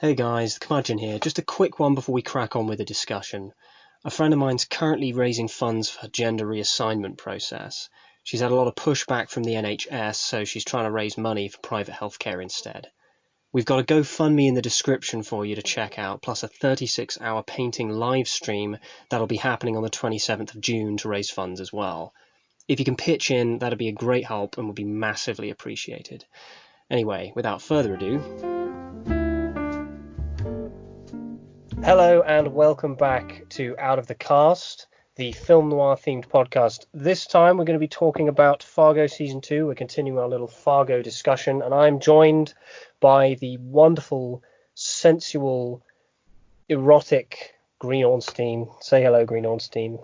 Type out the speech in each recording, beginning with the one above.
Hey guys, the Curmudgeon here. Just a quick one before we crack on with the discussion. A friend of mine's currently raising funds for her gender reassignment process. She's had a lot of pushback from the NHS, so she's trying to raise money for private healthcare instead. We've got a GoFundMe in the description for you to check out, plus a 36-hour painting live stream that'll be happening on the 27th of June to raise funds as well. If you can pitch in, that'd be a great help and would be massively appreciated. Anyway, without further ado, hello and welcome back to Out of the Cast, the film noir themed podcast. This time we're going to be talking about Fargo Season 2. We're continuing our little Fargo discussion, and I'm joined by the wonderful, sensual, erotic Green Ornstein. Say hello, Green Ornstein.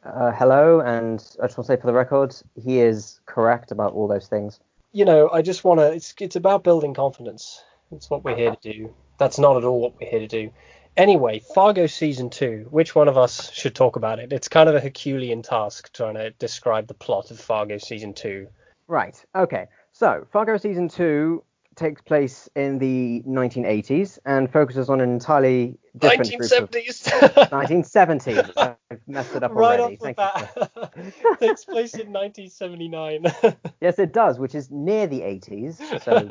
Hello, and I just want to say for the record, he is correct about all those things. You know, I just want to... It's about building confidence. That's what we're here to do. That's not at all what we're here to do. Anyway, Fargo Season 2, which one of us should talk about it? It's kind of a Herculean task trying to describe the plot of Fargo Season 2. Right, okay. So, Fargo Season 2 takes place in the 1980s and focuses on an entirely different 1970s. group of... 1970s. I've messed it up right already. Right off the bat. Takes place in 1979. Yes, it does, which is near the 80s, so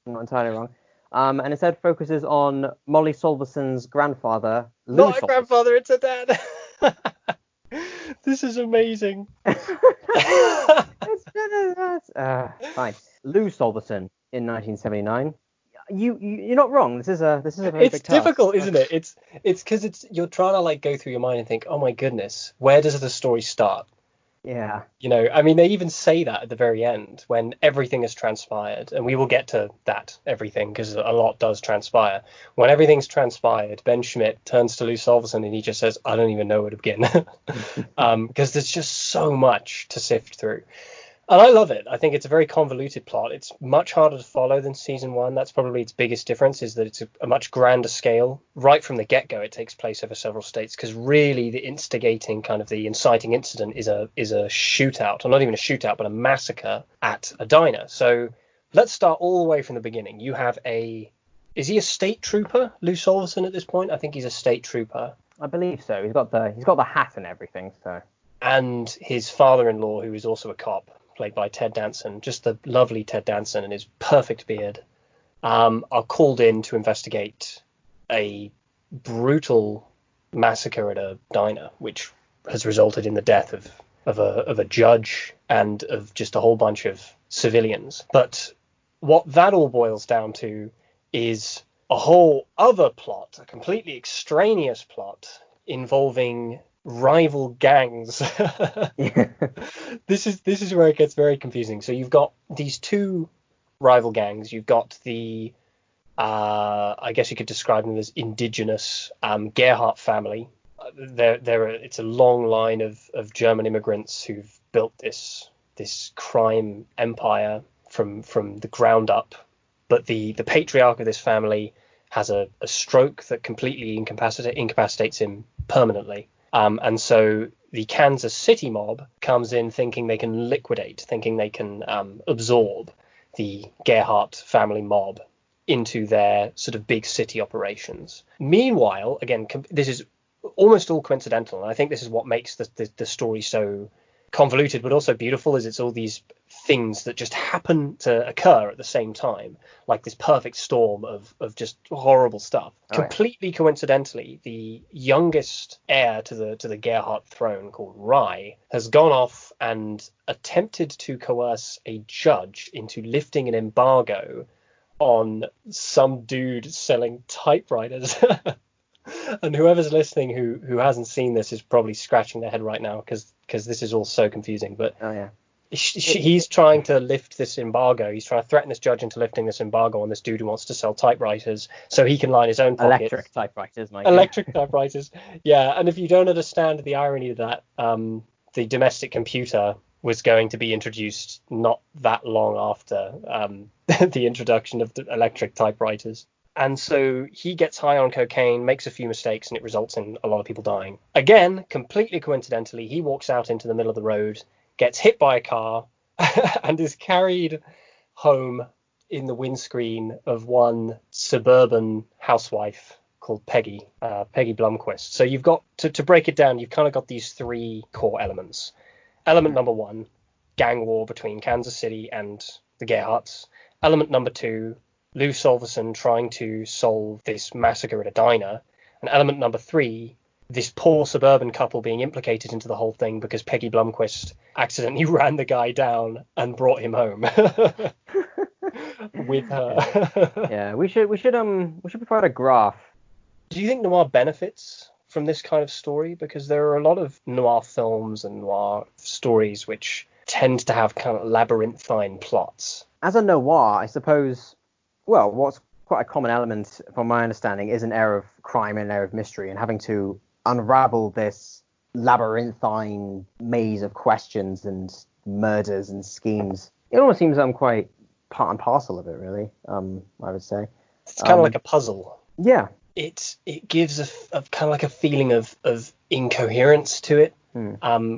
I'm not entirely wrong. And instead focuses on Molly Solverson's grandfather, Lou Not a grandfather, it's a dad. This is amazing. Fine. Lou Solverson in 1979. You're not wrong. This is a very it's big task. Difficult, isn't it? It's because you're trying to go through your mind and think, oh my goodness, where does the story start? Yeah. You know, I mean, they even say that at the very end when everything has transpired, and we will get to that everything because a lot does transpire. When everything's transpired, Ben Schmidt turns to Lou Solverson and he just says, I don't even know where to begin, because there's just so much to sift through. And I love it. I think it's a very convoluted plot. It's much harder to follow than season one. That's probably its biggest difference, is that it's a much grander scale. Right from the get-go, it takes place over several states, because really the instigating, kind of the inciting incident is a shootout, or not even a shootout, but a massacre at a diner. So let's start all the way from the beginning. You have is he a state trooper, Lou Solverson, at this point? I think he's a state trooper. I believe so. He's got the hat and everything. So. And his father-in-law, who is also a cop, played by Ted Danson, just the lovely Ted Danson and his perfect beard, are called in to investigate a brutal massacre at a diner, which has resulted in the death of a judge and of just a whole bunch of civilians. But what that all boils down to is a whole other plot, a completely extraneous plot involving rival gangs. Yeah. This is where it gets very confusing. So you've got these two rival gangs. You've got the I guess you could describe them as indigenous Gerhardt family. It's a long line of German immigrants who've built this crime empire from the ground up. But the patriarch of this family has a stroke that completely incapacitates him permanently. And so the Kansas City mob comes in thinking they can absorb the Gerhardt family mob into their sort of big city operations. Meanwhile, again, this is almost all coincidental, and I think this is what makes the story so convoluted but also beautiful, is it's all these things that just happen to occur at the same time, like this perfect storm of just horrible stuff. Completely coincidentally, the youngest heir to the Gerhardt throne, called Rye, has gone off and attempted to coerce a judge into lifting an embargo on some dude selling typewriters. And whoever's listening who hasn't seen this is probably scratching their head right now, because this is all so confusing. But he's trying to lift this embargo. He's trying to threaten this judge into lifting this embargo on this dude who wants to sell typewriters so he can line his own pockets. Electric typewriters, Mike. Electric typewriters. Yeah, and if you don't understand the irony of that, the domestic computer was going to be introduced not that long after the introduction of the electric typewriters. And so he gets high on cocaine, makes a few mistakes, and it results in a lot of people dying. Again, completely coincidentally, he walks out into the middle of the road, gets hit by a car, and is carried home in the windscreen of one suburban housewife called Peggy Blomquist. So you've got, to break it down, you've kind of got these three core elements. Element number one, gang war between Kansas City and the Gerhardts. Element number two, Lou Solverson trying to solve this massacre at a diner. And element number three, this poor suburban couple being implicated into the whole thing because Peggy Blomquist accidentally ran the guy down and brought him home with her. Yeah, we should provide a graph. Do you think noir benefits from this kind of story? Because there are a lot of noir films and noir stories which tend to have kind of labyrinthine plots. As a noir, I suppose, well, what's quite a common element, from my understanding, is an air of crime and an air of mystery, and having to unravel this labyrinthine maze of questions and murders and schemes. It almost seems quite part and parcel of it, really, I would say. It's kind of like a puzzle. Yeah. It gives a kind of like a feeling of incoherence to it,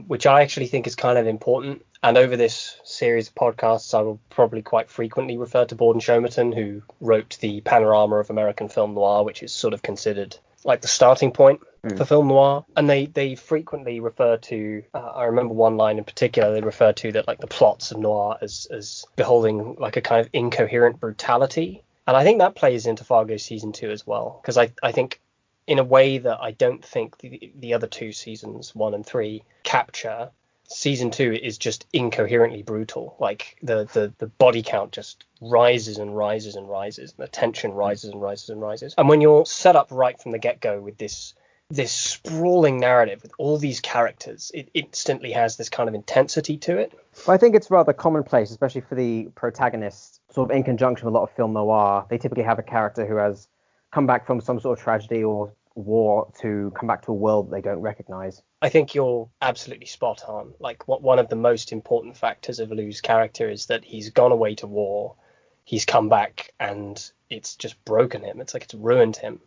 which I actually think is kind of important. And over this series of podcasts, I will probably quite frequently refer to Borden Shomerton, who wrote the Panorama of American Film Noir, which is sort of considered like the starting point for film noir. And they frequently refer to, I remember one line in particular, they refer to that like the plots of noir as beholding like a kind of incoherent brutality. And I think that plays into Fargo season 2 as well, because I think in a way that I don't think the other two seasons, 1 and 3, capture. Season 2 is just incoherently brutal. Like the body count just rises and rises and rises, and the tension rises and rises and rises. And when you're set up right from the get-go with this sprawling narrative with all these characters, it instantly has this kind of intensity to it. Well, I think it's rather commonplace, especially for the protagonist, sort of in conjunction with a lot of film noir. They typically have a character who has come back from some sort of tragedy or war to come back to a world they don't recognize. I think you're absolutely spot on. Like, one of the most important factors of Lou's character is that he's gone away to war, he's come back, and it's just broken him. It's like it's ruined him.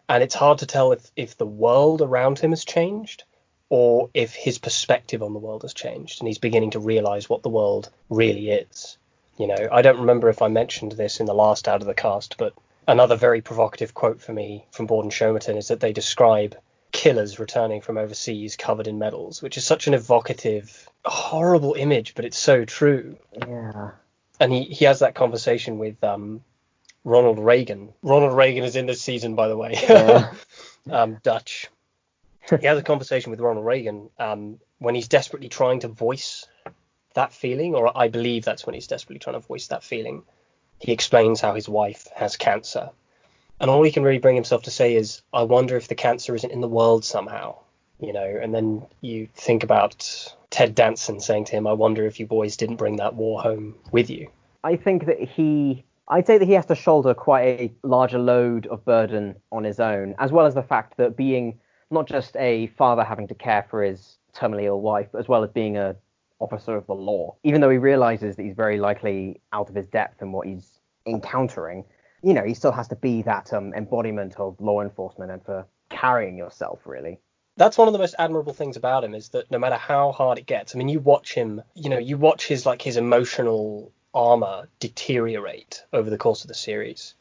And it's hard to tell if the world around him has changed or if his perspective on the world has changed and he's beginning to realize what the world really is. You know, I don't remember if I mentioned this in the last Out of the Cast, but another very provocative quote for me from Borden Shomerton is that they describe killers returning from overseas covered in medals, which is such an evocative, horrible image, but it's so true. Yeah. And he has that conversation with Ronald Reagan. Ronald Reagan is in this season, by the way. Yeah. Dutch. He has a conversation with Ronald Reagan when he's desperately trying to voice that feeling, or I believe that's when he's desperately trying to voice that feeling. He explains how his wife has cancer. And all he can really bring himself to say is, I wonder if the cancer isn't in the world somehow, you know. And then you think about Ted Danson saying to him, I wonder if you boys didn't bring that war home with you. I think that I'd say that he has to shoulder quite a larger load of burden on his own, as well as the fact that being not just a father having to care for his terminally ill wife, but as well as being a officer of the law, even though he realizes that he's very likely out of his depth in what he's encountering, you know, he still has to be that embodiment of law enforcement and for carrying yourself, really. That's one of the most admirable things about him, is that no matter how hard it gets, I mean, you watch him, you know, you watch his emotional armor deteriorate over the course of the series,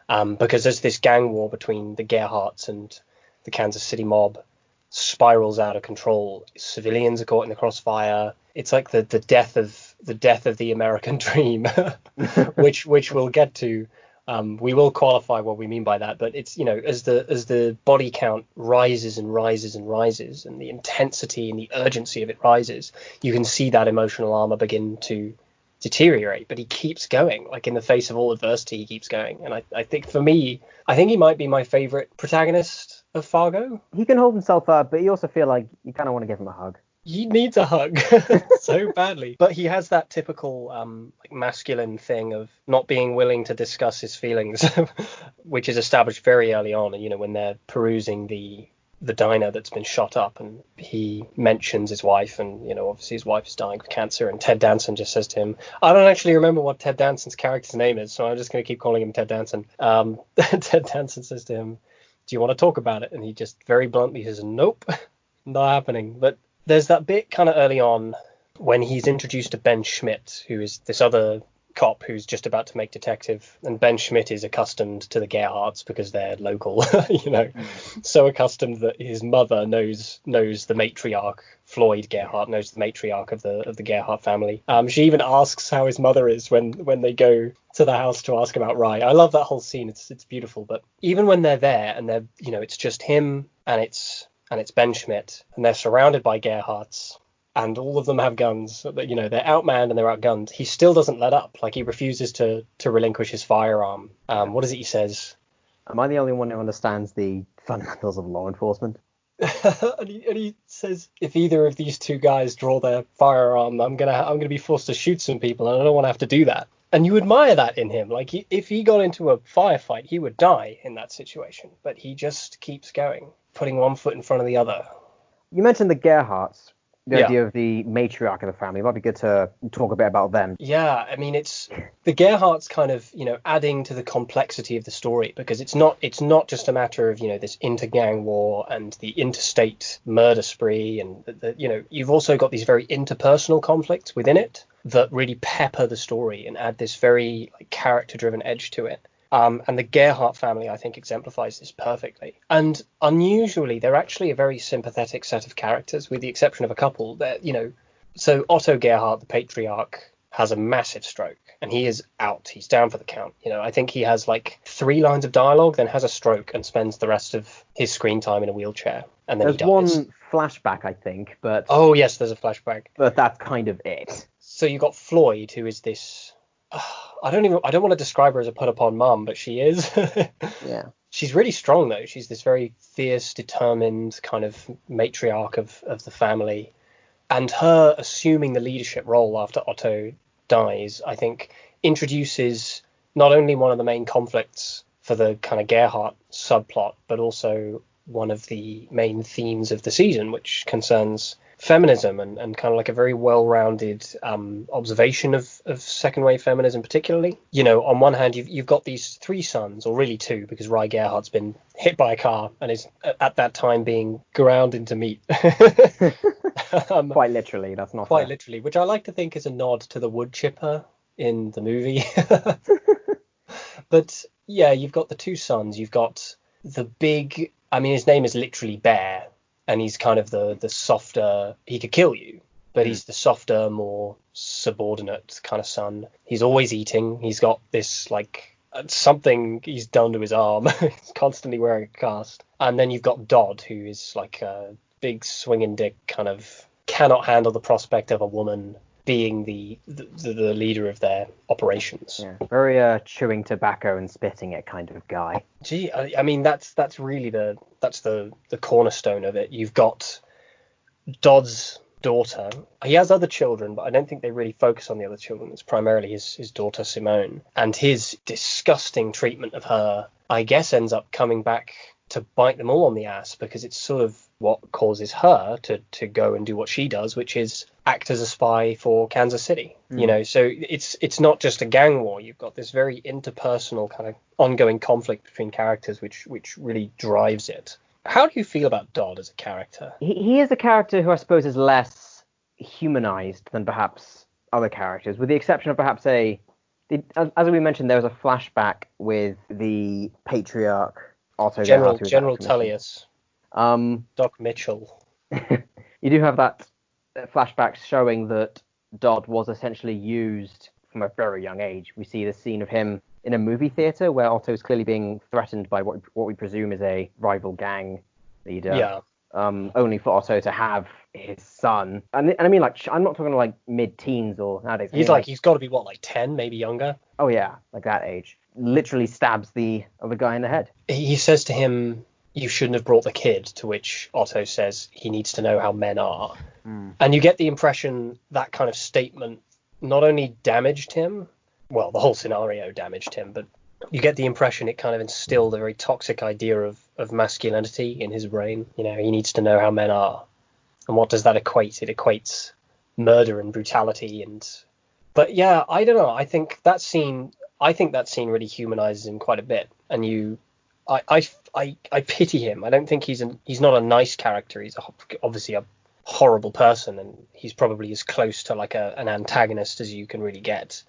because there's this gang war between the Gerhardts and the Kansas City mob spirals out of control. Civilians are caught in the crossfire. It's like the death of the American dream, which we'll get to. We will qualify what we mean by that, but it's, you know, as the body count rises and rises and rises, and the intensity and the urgency of it rises, you can see that emotional armor begin to deteriorate. But he keeps going, like in the face of all adversity, he keeps going. And I think for me, I think he might be my favorite protagonist of Fargo. He can hold himself up, but you also feel like you kind of want to give him a hug. He needs a hug so badly. But he has that typical like masculine thing of not being willing to discuss his feelings, which is established very early on. And, you know, when they're perusing the diner that's been shot up, and he mentions his wife, and, you know, obviously his wife is dying of cancer, and Ted Danson just says to him, I don't actually remember what Ted Danson's character's name is, so I'm just going to keep calling him Ted Danson. Ted Danson says to him, do you want to talk about it? And he just very bluntly says, nope, not happening. But there's that bit kind of early on when he's introduced to Ben Schmidt, who is this other cop who's just about to make detective, and Ben Schmidt is accustomed to the Gerhardts because they're local, so accustomed that his mother knows the matriarch. Floyd Gerhardt knows the matriarch of the Gerhardt family. She even asks how his mother is when they go to the house to ask about Rye. I love that whole scene. It's beautiful. But even when they're there and they're it's just him and it's Ben Schmidt and they're surrounded by Gerhardts, and all of them have guns, they're outmanned and they're outgunned, he still doesn't let up. Like, he refuses to relinquish his firearm. What is it he says? Am I the only one who understands the fundamentals of law enforcement? and he says, if either of these two guys draw their firearm, I'm gonna be forced to shoot some people, and I don't want to have to do that. And you admire that in him. Like, if he got into a firefight, he would die in that situation, but he just keeps going, putting one foot in front of the other. You mentioned the Gerhardts. The idea of the matriarch of the family. It might be good to talk a bit about them. Yeah, I mean, it's the Gerhardts kind of, adding to the complexity of the story, because it's not just a matter of, this inter-gang war and the interstate murder spree, and you've also got these very interpersonal conflicts within it that really pepper the story and add this very character-driven edge to it. And the Gerhardt family, I think, exemplifies this perfectly. And unusually, they're actually a very sympathetic set of characters, with the exception of a couple. So Otto Gerhardt, the patriarch, has a massive stroke, and he is out. He's down for the count. I think he has 3 lines of dialogue, then has a stroke and spends the rest of his screen time in a wheelchair. And then there's he dies. One flashback, I think, but oh yes, there's a flashback. But that's kind of it. So you've got Floyd, who is this. I don't want to describe her as a put upon mum, but she is. Yeah. She's really strong, though. She's this very fierce, determined kind of matriarch of the family. And her assuming the leadership role after Otto dies, I think, introduces not only one of the main conflicts for the kind of Gerhardt subplot, but also one of the main themes of the season, which concerns feminism and kind of a very well-rounded observation of second wave feminism, particularly. On one hand, you've got these 3 sons, or really 2, because Rye Gerhardt's been hit by a car and is at that time being ground into meat. Quite literally, that's not quite fair. literally, which I like to think is a nod to the wood chipper in the movie. But yeah, you've got the 2 sons. You've got the big, his name is literally Bear. And he's kind of the softer, he could kill you, but he's the softer, more subordinate kind of son. He's always eating. He's got this, something he's done to his arm. He's constantly wearing a cast. And then you've got Dodd, who is a big swinging dick, kind of cannot handle the prospect of a woman being the leader of their operations. Yeah, very chewing tobacco and spitting it kind of guy. Gee, that's really the cornerstone of it. You've got Dodd's daughter. He has other children, but I don't think they really focus on the other children. It's primarily his daughter Simone, and his disgusting treatment of her, I guess, ends up coming back to bite them all on the ass, because it's sort of what causes her to go and do what she does, which is act as a spy for Kansas City. So it's not just a gang war. You've got this very interpersonal kind of ongoing conflict between characters, which really drives it. How do you feel about Dodd as a character? He is a character who I suppose is less humanized than perhaps other characters, with the exception of perhaps as we mentioned, there was a flashback with the patriarch Otto General Tullius. Doc Mitchell. You do have that flashback showing that Dodd was essentially used from a very young age. We see the scene of him in a movie theater where Otto is clearly being threatened by what we presume is a rival gang leader. Yeah. Only for Otto to have his son. And I mean, I'm not talking mid-teens or nowadays. He's got to be 10, maybe younger. Oh yeah, that age. Literally stabs the other guy in the head. He says to him, "You shouldn't have brought the kid," to which Otto says he needs to know how men are. And you get the impression that kind of statement not only damaged him, well, the whole scenario damaged him, but you get the impression it kind of instilled a very toxic idea of masculinity in his brain. He needs to know how men are. And what does that equate? It equates murder and brutality. But yeah, I don't know. I think that scene really humanizes him quite a bit. And I pity him. I don't think he's not a nice character. He's obviously a horrible person, and he's probably as close to an antagonist as you can really get.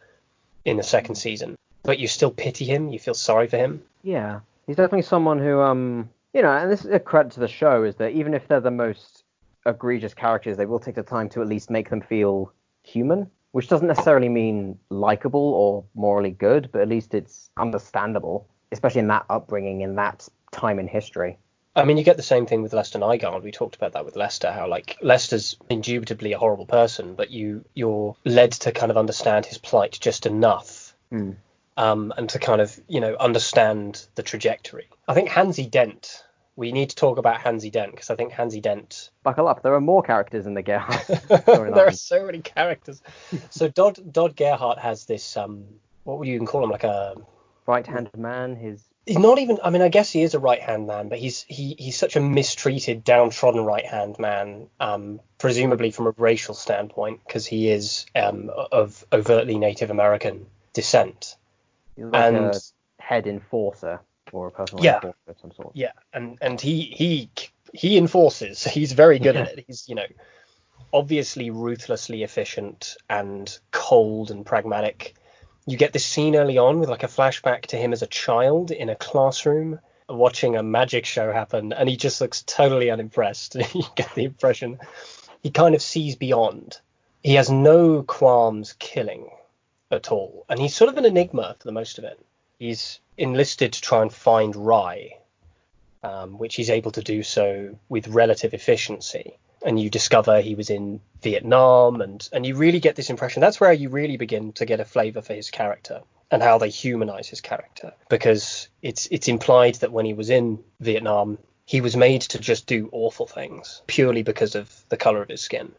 in the second season, but you still pity him. You feel sorry for him. Yeah, he's definitely someone who, and this is a credit to the show, is that even if they're the most egregious characters, they will take the time to at least make them feel human, which doesn't necessarily mean likable or morally good, but at least it's understandable, especially in that upbringing, in that time in history. I mean, you get the same thing with Lester Nygaard. We talked about that with Lester, how like Lester's indubitably a horrible person, but you're led to kind of understand his plight just enough, and to kind of understand the trajectory. I think Hansi Dent. We need to talk about Hansi Dent because I think Hansi Dent. Buckle up, there are more characters in the Gerhardt storyline. There are so many characters. So Dodd Gerhardt has this what would you even call him, like a right-handed man. He's not even. I mean, I guess he is a right-hand man, but he's such a mistreated, downtrodden right-hand man, presumably from a racial standpoint, because he is of overtly Native American descent. He's like a head enforcer or a personal enforcer of some sort. Yeah, and he enforces. He's very good at it. He's obviously ruthlessly efficient and cold and pragmatic. You get this scene early on with like a flashback to him as a child in a classroom watching a magic show happen, and he just looks totally unimpressed. You get the impression he kind of sees beyond. He has no qualms killing at all, and he's sort of an enigma for the most of it. He's enlisted to try and find Rye, which he's able to do so with relative efficiency. And you discover he was in Vietnam, and you really get this impression. That's where you really begin to get a flavour for his character and how they humanise his character, because it's implied that when he was in Vietnam, he was made to just do awful things purely because of the colour of his skin.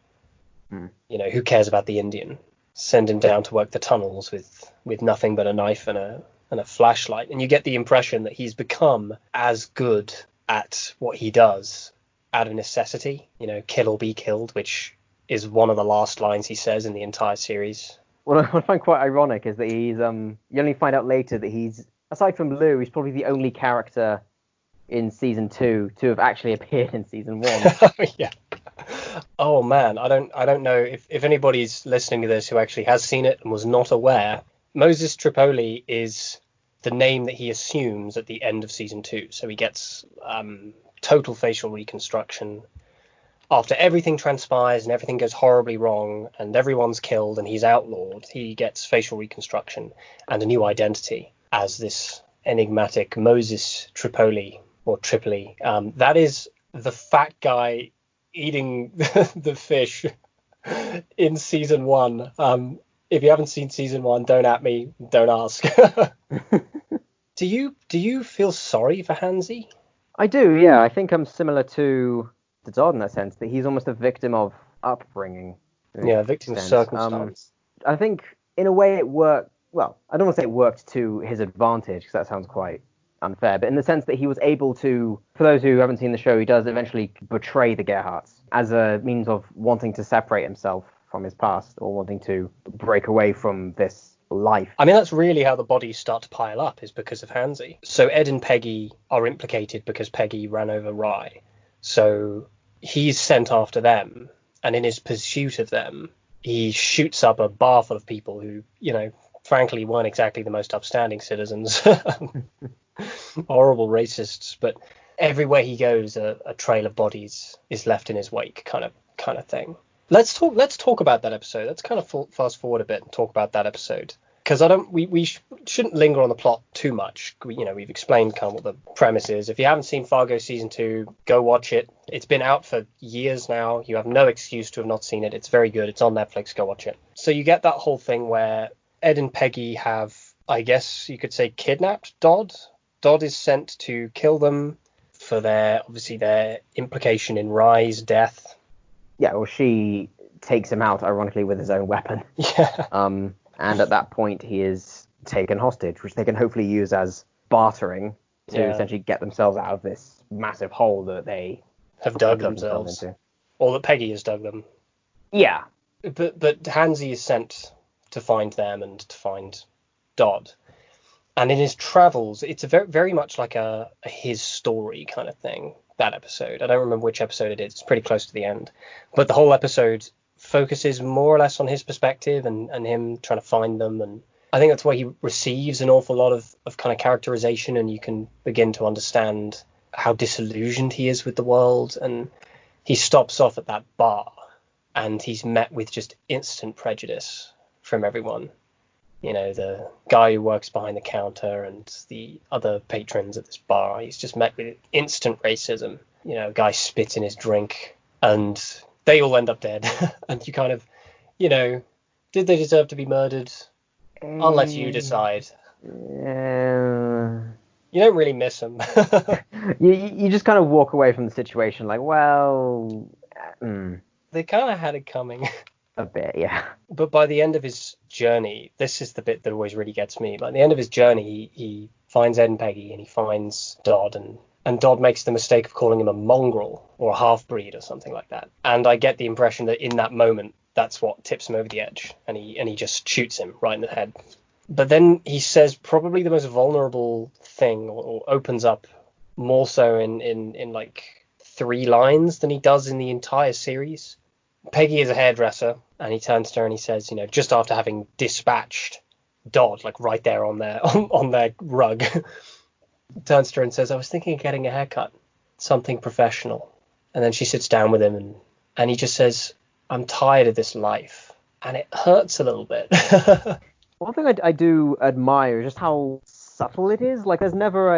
Who cares about the Indian? Send him down to work the tunnels with nothing but a knife and a flashlight, and you get the impression that he's become as good at what he does out of necessity, kill or be killed, which is one of the last lines he says in the entire series. What I find quite ironic is that he's you only find out later that he's, aside from Lou, he's probably the only character in season 2 to have actually appeared in season 1. Yeah. Oh man, I don't know if anybody's listening to this who actually has seen it and was not aware. Moses Tripoli is the name that he assumes at the end of season 2. So he gets total facial reconstruction after everything transpires and everything goes horribly wrong and everyone's killed and he's outlawed. He gets facial reconstruction and a new identity as this enigmatic Moses Tripoli or Tripoli. That is the fat guy eating the fish in season 1. If you haven't seen season 1, don't at me, don't ask. Do you feel sorry for Hansi? I do, yeah. I think I'm similar to Dodd in that sense, that he's almost a victim of upbringing. Yeah, victim of circumstance. I think in a way it worked. Well, I don't want to say it worked to his advantage, because that sounds quite unfair, but in the sense that he was able to, for those who haven't seen the show, he does eventually betray the Gerhardts as a means of wanting to separate himself from his past, or wanting to break away from this life. I mean, that's really how the bodies start to pile up, is because of Hansi. So Ed and Peggy are implicated because Peggy ran over Rye. So he's sent after them, and in his pursuit of them, he shoots up a bar full of people who, frankly, weren't exactly the most upstanding citizens. Horrible racists, but everywhere he goes, a trail of bodies is left in his wake, kind of thing. Let's talk about that episode. Let's kind of fast forward a bit and talk about that episode, because we shouldn't linger on the plot too much. We've explained kind of what the premise is. If you haven't seen Fargo season 2, go watch it. It's been out for years now. You have no excuse to have not seen it. It's very good. It's on Netflix. Go watch it. So you get that whole thing where Ed and Peggy have, I guess you could say, kidnapped Dodd. Dodd is sent to kill them for their implication in Rye's death. Yeah, well, she takes him out, ironically, with his own weapon. Yeah. And at that point, he is taken hostage, which they can hopefully use as bartering to essentially get themselves out of this massive hole that they have dug themselves into. Or that Peggy has dug them. Yeah. But Hansi is sent to find them and to find Dodd. And in his travels, it's a very, very much like a his story kind of thing, that episode. I don't remember which episode it is. It's pretty close to the end. But the whole episode focuses more or less on his perspective and him trying to find them. And I think that's where he receives an awful lot of kind of characterization, and you can begin to understand how disillusioned he is with the world. And he stops off at that bar, and he's met with just instant prejudice from everyone. You know, the guy who works behind the counter and the other patrons at this bar, he's just met with instant racism. You know, a guy spits in his drink, and they all end up dead. And you kind of, you know, did they deserve to be murdered? I'll let you decide. You don't really miss them. You just kind of walk away from the situation like, well, They kind of had it coming. A bit, yeah. But by the end of his journey, this is the bit that always really gets me. By the end of his journey, he finds Ed and Peggy, and he finds Dodd, and Dodd makes the mistake of calling him a mongrel or a half-breed or something like that. And I get the impression that in that moment, that's what tips him over the edge, and he just shoots him right in the head. But then he says probably the most vulnerable thing, or opens up more so in like 3 lines than he does in the entire series. Peggy is a hairdresser, and he turns to her and he says, you know, just after having dispatched Dodd, like right there on their rug, turns to her and says, I was thinking of getting a haircut, something professional. And then she sits down with him, and he just says, I'm tired of this life. And it hurts a little bit. One thing I do admire is just how subtle it is. Like, there's never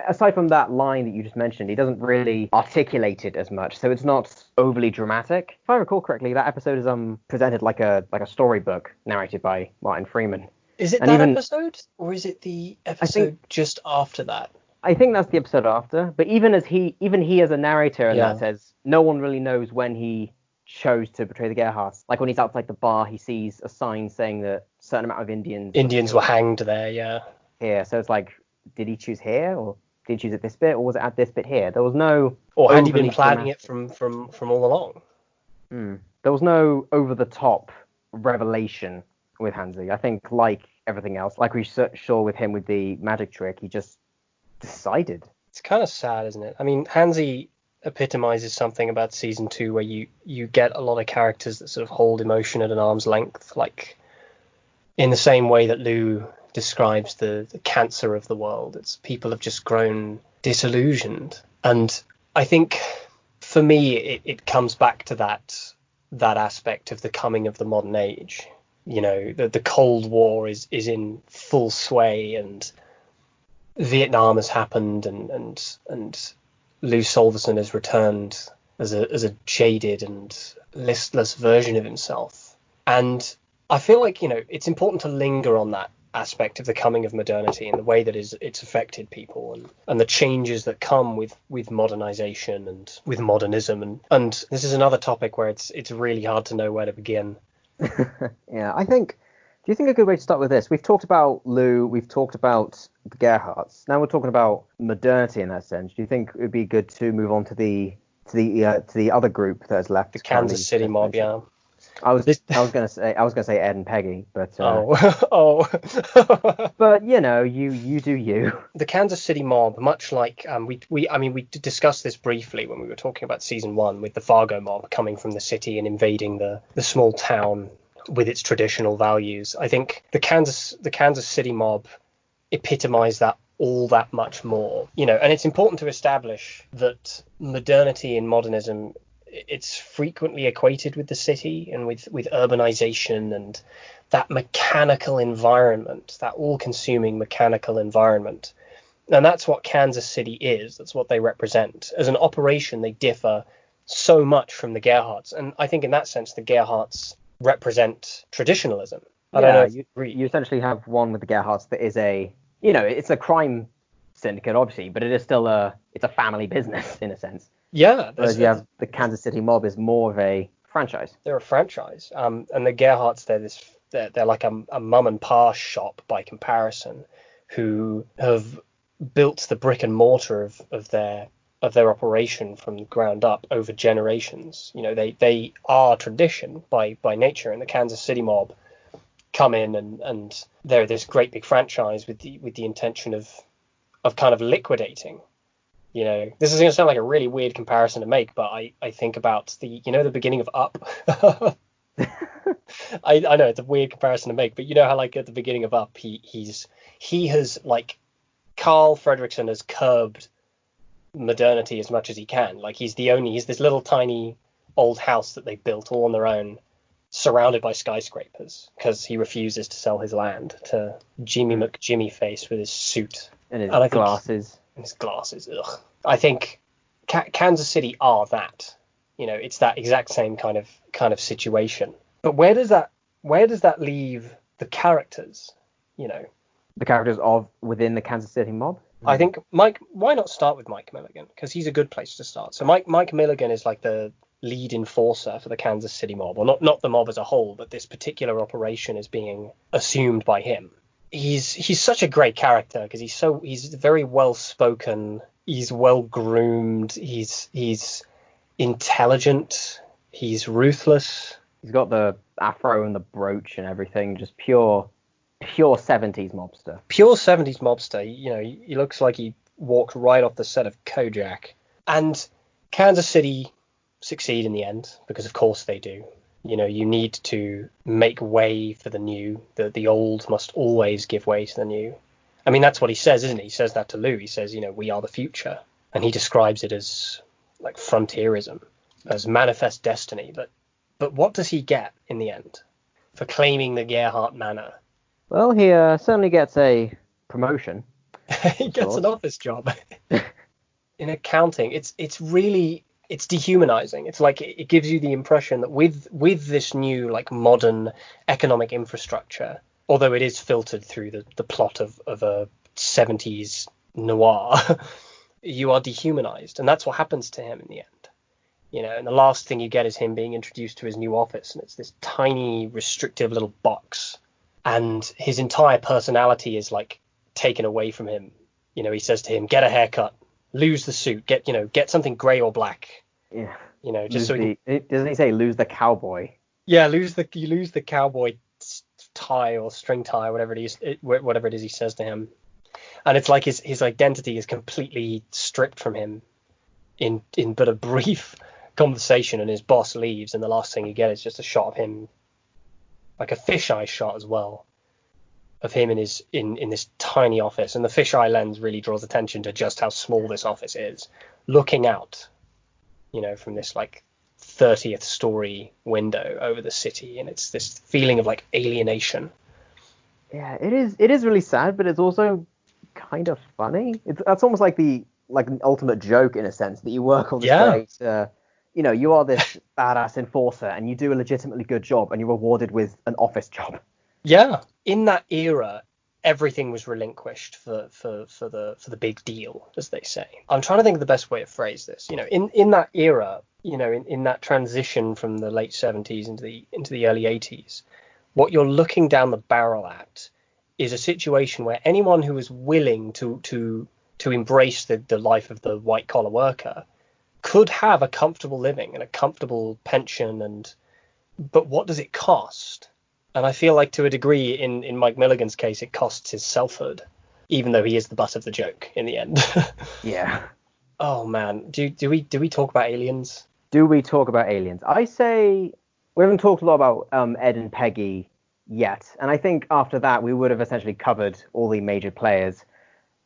aside from that line that you just mentioned, he doesn't really articulate it as much, so it's not overly dramatic. If I recall correctly, that episode is presented like a storybook narrated by Martin Freeman. Is it that episode, or is it the episode just after that? I think that's the episode after. But even he as a narrator, and that says no one really knows when he chose to betray the Gerhardts. Like when he's outside the bar, he sees a sign saying that a certain amount of Indians were hanged there. Yeah. Here, so it's like, did he choose here, or did he choose at this bit, or was it at this bit here? There was no. Or had he been planning it from all along? There was no over the top revelation with Hansi. I think, like everything else, like we saw with him with the magic trick, he just decided. It's kind of sad, isn't it? I mean, Hansi epitomizes something about season 2 where you get a lot of characters that sort of hold emotion at an arm's length, like in the same way that Lou describes the cancer of the world. It's people have just grown disillusioned. And I think for me it comes back to that aspect of the coming of the modern age. You know, the Cold War is in full sway, and Vietnam has happened, and Lou Solverson has returned as a jaded and listless version of himself. And I feel like, you know, it's important to linger on that aspect of the coming of modernity and the way that it's affected people, and the changes that come with modernization and with modernism, and this is another topic where it's really hard to know where to begin. Yeah, do you think a good way to start with this? We've talked about Lou, we've talked about the Gerhardts. Now we're talking about modernity in that sense. Do you think it would be good to move on to the other group that is left? The Kansas City mob, yeah. I was gonna say Ed and Peggy, but but you know, you do you. The Kansas City mob, much like we discussed this briefly when we were talking about season 1 with the Fargo mob coming from the city and invading the small town with its traditional values. I think the Kansas City mob epitomized that all that much more, you know. And it's important to establish that modernity and modernism, it's frequently equated with the city and with urbanization and that mechanical environment, that all-consuming mechanical environment. And that's what Kansas City is. That's what they represent. As an operation, they differ so much from the Gerhardts. And I think in that sense, the Gerhardts represent traditionalism. I don't know if you agree. You essentially have one with the Gerhardts that is it's a crime syndicate, obviously, but it is still it's a family business in a sense. Yeah. Whereas you have the Kansas City mob is more of a franchise. They're a franchise. And the Gerhardts, they're like a mum and pa shop by comparison, who have built the brick and mortar of their operation from the ground up over generations. You know, they are tradition by nature, and the Kansas City mob come in and they're this great big franchise with the intention of kind of liquidating. You know, this is going to sound like a really weird comparison to make, but I think about the beginning of Up. I know it's a weird comparison to make, but you know how like at the beginning of Up, he has like Carl Fredricksen has curbed modernity as much as he can. Like he's this little tiny old house that they built all on their own, surrounded by skyscrapers, because he refuses to sell his land to Jimmy McJimmy Face with his suit And his and glasses. his glasses. Ugh. I think Kansas City are that. You know, it's that exact same kind of situation. But where does that leave the characters? You know, The characters of within the Kansas City mob. I think Mike. Why not start with Mike Milligan? Because he's a good place to start. So Mike Milligan is like the lead enforcer for the Kansas City mob, or not the mob as a whole, but this particular operation is being assumed by him. He's such a great character because he's very well spoken. He's well groomed. He's intelligent. He's ruthless. He's got the afro and the brooch and everything, just pure 70s mobster. Pure 70s mobster. You know, he looks like he walked right off the set of Kojak. And Kansas City succeed in the end, because of course they do. You know, you need to make way for the new. The old must always give way to the new. I mean, that's what he says, isn't he? He says that to Lou. He says, you know, we are the future. And he describes it as like frontierism, as manifest destiny. But what does he get in the end for claiming the Gerhardt Manor? Well, he certainly gets a promotion. He gets an office job in accounting. It's dehumanizing. It's like it gives you the impression that with this new like modern economic infrastructure, although it is filtered through the plot of a 70s noir, you are dehumanized, and that's what happens to him in the end. You know, and the last thing you get is him being introduced to his new office, and it's this tiny, restrictive little box, and his entire personality is like taken away from him. You know, he says to him, "Get a haircut, lose the suit, get something grey or black." Yeah. You know, just doesn't he say lose the cowboy? Yeah, lose the cowboy tie or string tie, whatever it is he says to him, and it's like his identity is completely stripped from him in but a brief conversation, and his boss leaves, and the last thing you get is just a shot of him, like a fisheye shot as well, of him in this tiny office, and the fisheye lens really draws attention to just how small this office is, looking out, you know, from this like 30th story window over the city, and it's this feeling of like alienation. Yeah, it is really sad, but it's also kind of funny. That's almost like an ultimate joke in a sense, that you work on this great, you know, you are this badass enforcer and you do a legitimately good job and you're rewarded with an office job. Yeah, in that era, everything was relinquished for the big deal, as they say. I'm trying to think of the best way to phrase this. You know, in that era, you know, in that transition from the late 70s into the early 80s, what you're looking down the barrel at is a situation where anyone who is willing to embrace the life of the white collar worker could have a comfortable living and a comfortable pension, but what does it cost? And I feel like to a degree in Mike Milligan's case, it costs his selfhood, even though he is the butt of the joke in the end. Yeah. Oh man, do we talk about aliens? Do we talk about aliens? I say we haven't talked a lot about Ed and Peggy yet, and I think after that we would have essentially covered all the major players,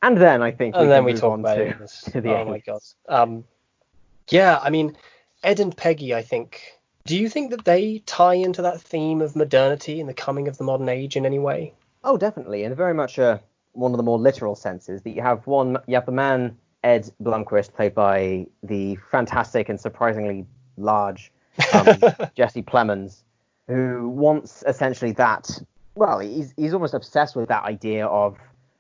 and then I think we talk about aliens. To the aliens. My god. Yeah, I mean, Ed and Peggy, I think. Do you think that they tie into that theme of modernity and the coming of the modern age in any way? Oh, definitely, in very much one of the more literal senses. That you have the man Ed Blomqvist, played by the fantastic and surprisingly large Jesse Plemons, who wants essentially that. Well, he's almost obsessed with that idea of,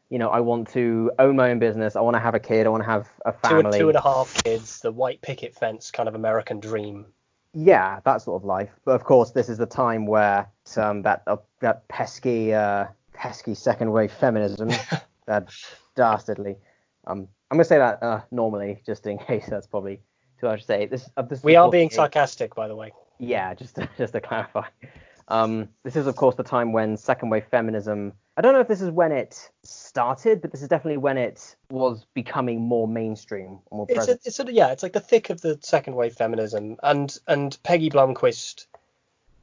you know, I want to own my own business. I want to have a kid. I want to have a family. 2.5 kids, the white picket fence kind of American dream. Yeah, that sort of life. But of course, this is the time where that pesky second wave feminism, that dastardly. I'm gonna say that normally, just in case that's probably too much to say. We are being sarcastic, by the way. Yeah, just to clarify. This is, of course, the time when second wave feminism. I don't know if this is when it started, but this is definitely when it was becoming more mainstream. More it's like the thick of the second wave feminism, and Peggy Blomqvist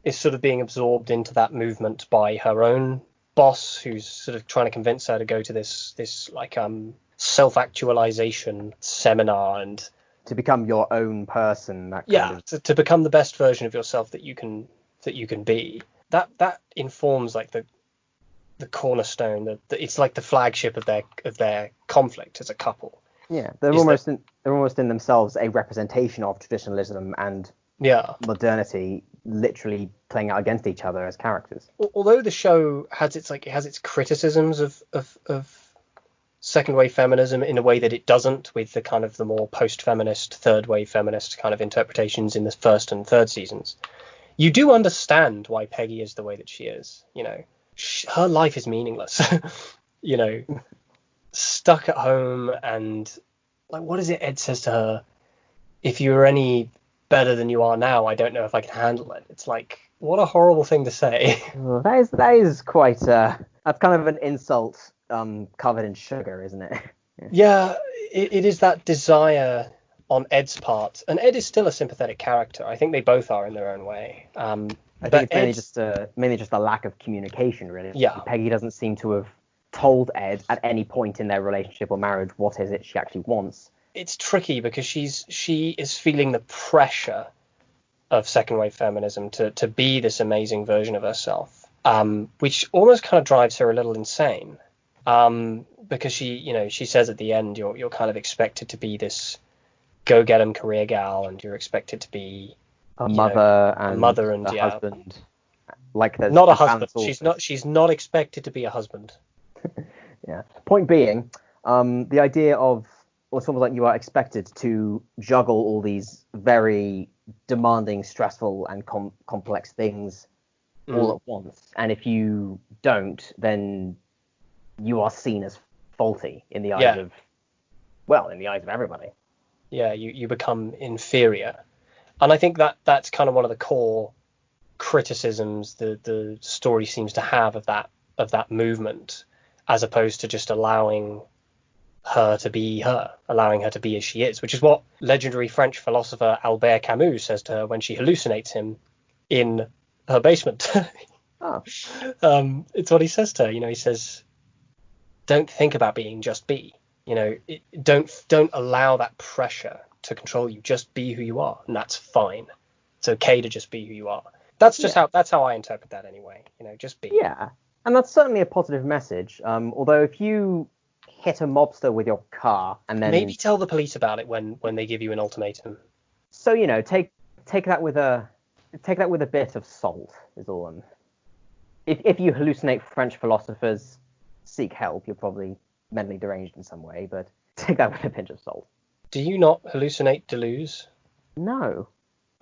is sort of being absorbed into that movement by her own boss, who's sort of trying to convince her to go to this like self-actualization seminar, and To become your own person, that kind yeah, of. to become the best version of yourself that you can be. That informs like the cornerstone, it's like the flagship of their conflict as a couple. Yeah, they're almost in themselves a representation of traditionalism and Yeah. modernity, literally playing out against each other as characters. Although the show has its criticisms of second wave feminism in a way that it doesn't with the kind of the more post-feminist, third wave feminist kind of interpretations in the first and third seasons, you do understand why Peggy is the way that she is. You know, her life is meaningless. You know, stuck at home, and like, what is it Ed says to her? If you were any better than you are now, I don't know if I can handle it. It's like, what a horrible thing to say. Well, that is quite that's kind of an insult covered in sugar, isn't it? Yeah, it is that desire on Ed's part, and Ed is still a sympathetic character. I think they both are in their own way. I But think it's mainly just a lack of communication, really. Yeah. Peggy doesn't seem to have told Ed at any point in their relationship or marriage what is it she actually wants. It's tricky because she is feeling the pressure of second wave feminism to be this amazing version of herself, which almost kind of drives her a little insane. Because she says at the end, you're kind of expected to be this go-get-em career gal, and you're expected to be A mother and a yeah, husband. Like there's not a husband. Fantasy. She's not expected to be a husband. Yeah. Point being, the idea of, well, it's almost like you are expected to juggle all these very demanding, stressful, and complex things all at once. And if you don't, then you are seen as faulty in the eyes of, well, in the eyes of everybody. Yeah, you become inferior. And I think that's kind of one of the core criticisms the story seems to have of that movement, as opposed to just allowing her to be her, allowing her to be as she is, which is what legendary French philosopher Albert Camus says to her when she hallucinates him in her basement. Oh. It's what he says to her. He says, don't think about being, just be. Don't allow that pressure to control you. Just be who you are, and that's fine. It's okay to just be who you are. That's just how I interpret that anyway. Just be. Yeah, and that's certainly a positive message. Although if you hit a mobster with your car and then maybe tell the police about it when they give you an ultimatum. So take that with a bit of salt is all. If you hallucinate French philosophers, seek help. You're probably mentally deranged in some way, but take that with a pinch of salt. Do you not hallucinate Deleuze? No.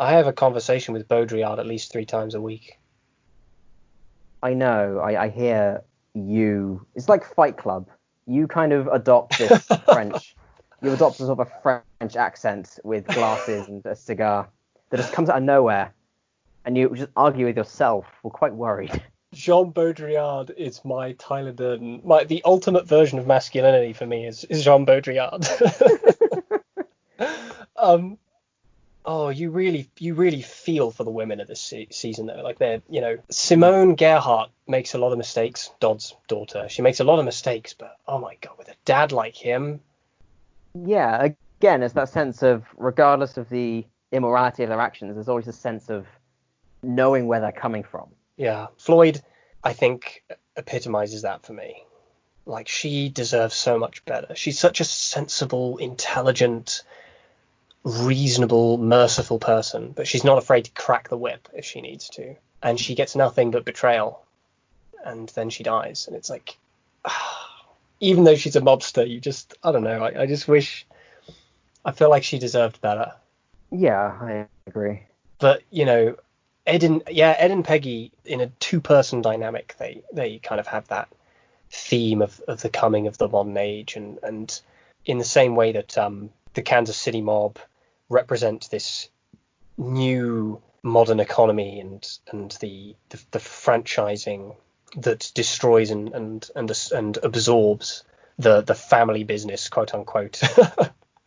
I have a conversation with Baudrillard at least 3 times a week. I know. I hear you. It's like Fight Club. You kind of adopt this French. You adopt a sort of a French accent with glasses and a cigar that just comes out of nowhere, and you just argue with yourself. We're quite worried. Jean Baudrillard is my Tyler Durden. The ultimate version of masculinity for me is Jean Baudrillard. Oh, you really feel for the women of this season though. Like they're, Simone Gerhardt makes a lot of mistakes. Dodd's daughter, she makes a lot of mistakes, but oh my god, with a dad like him. Yeah, again, it's that sense of, regardless of the immorality of their actions, there's always a sense of knowing where they're coming from. Yeah, Floyd, I think, epitomizes that for me. Like, she deserves so much better. She's such a sensible, intelligent, reasonable, merciful person, but she's not afraid to crack the whip if she needs to. And she gets nothing but betrayal. And then she dies. And it's like, even though she's a mobster, I don't know, I just wish, I feel like she deserved better. Yeah, I agree. But, Ed and Peggy, in a 2-person dynamic, they kind of have that theme of the coming of the modern age, and in the same way that the Kansas City mob represent this new modern economy and the franchising that destroys and absorbs the family business, quote unquote,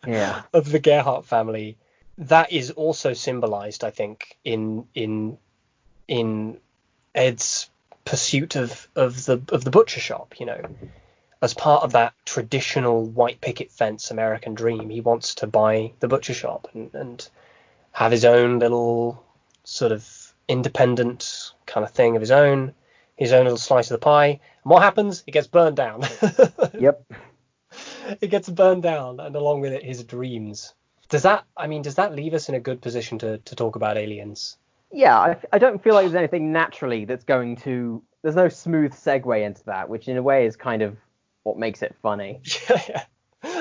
yeah, of the Gerhardt family. That is also symbolized, I think, in in Ed's pursuit of the butcher shop. As part of that traditional white picket fence American dream, he wants to buy the butcher shop and have his own little sort of independent kind of thing of his own little slice of the pie. And what happens? It gets burned down. Yep. It gets burned down, and along with it, his dreams. Does that leave us in a good position to talk about Aliens? Yeah, I don't feel like there's anything naturally that's going to... There's no smooth segue into that, which in a way is kind of what makes it funny. Yeah.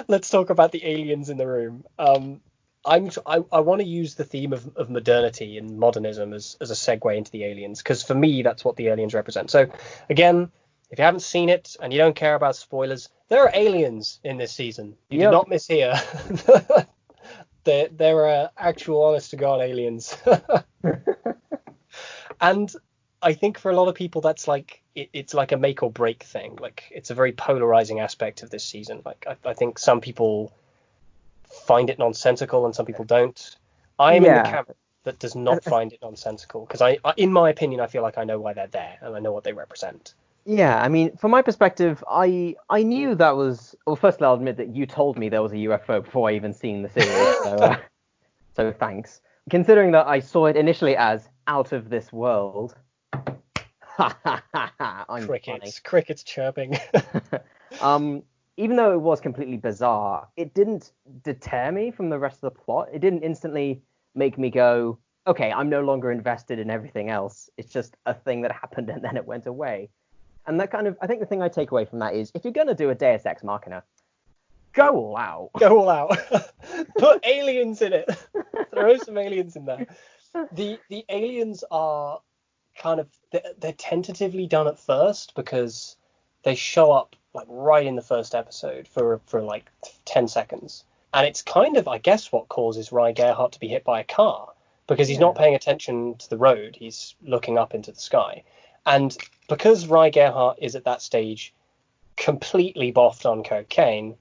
Let's talk about the aliens in the room. I want to use the theme of modernity and modernism as a segue into the aliens, because for me, that's what the aliens represent. So, again, if you haven't seen it and you don't care about spoilers, there are aliens in this season. You did not mishear. There are actual, honest-to-God aliens. And I think for a lot of people, that's like it's like a make or break thing. Like, it's a very polarizing aspect of this season. Like, I think some people find it nonsensical and some people don't. I am in the camp that does not find it nonsensical, because I, in my opinion, I feel like I know why they're there and I know what they represent. Yeah, I mean, from my perspective, I knew that was... Well, firstly, I'll admit that you told me there was a UFO before I even seen the series, so thanks. Considering that I saw it initially as out of this world. I'm Crickets chirping. Even though it was completely bizarre, it didn't deter me from the rest of the plot. It didn't instantly make me go, okay, I'm no longer invested in everything else. It's just a thing that happened and then it went away. And that kind of, I think the thing I take away from that is, if you're going to do a Deus Ex Machina, go all out. Go all out. Put aliens in it. Throw some aliens in there. The aliens are kind of, they're tentatively done at first, because they show up like right in the first episode for like 10 seconds. And it's kind of, I guess, what causes Rye Gerhardt to be hit by a car, because he's not paying attention to the road. He's looking up into the sky. And because Rye Gerhardt is at that stage completely boffed on cocaine,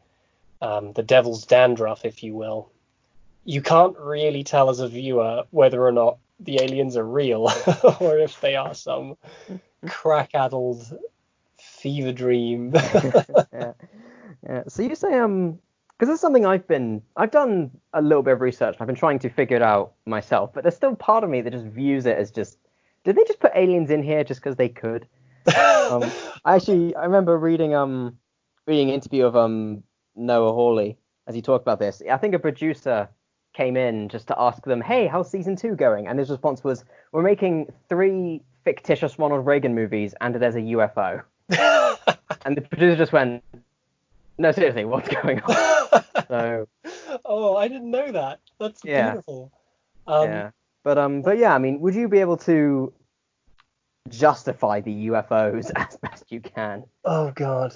the devil's dandruff, if you will, you can't really tell as a viewer whether or not the aliens are real or if they are some crack-addled fever dream. Yeah. So you say, because it's something I've done a little bit of research. I've been trying to figure it out myself, but there's still part of me that just views it as just, did they just put aliens in here just because they could? I remember reading an interview of Noah Hawley as he talked about this. I think a producer came in just to ask them, hey, how's season 2 going? And his response was, we're making 3 fictitious Ronald Reagan movies and there's a UFO. And the producer just went, no, seriously, what's going on? So, I didn't know that. That's beautiful. But yeah, I mean, would you be able to justify the UFOs as best you can? Oh God,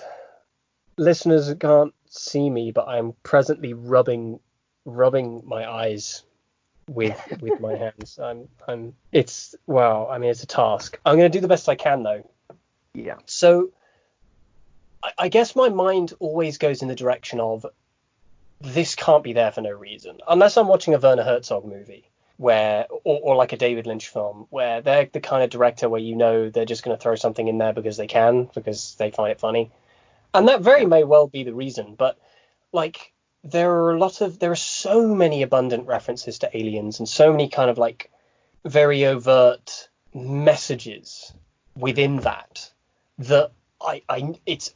listeners can't see me, but I'm presently rubbing my eyes with my hands. It's a task. I'm going to do the best I can though. Yeah. So I guess my mind always goes in the direction of, this can't be there for no reason, unless I'm watching a Werner Herzog movie, where or like a David Lynch film, where they're the kind of director where they're just going to throw something in there because they can, because they find it funny, and that very may well be the reason. But like, there are so many abundant references to aliens and so many kind of like very overt messages within that I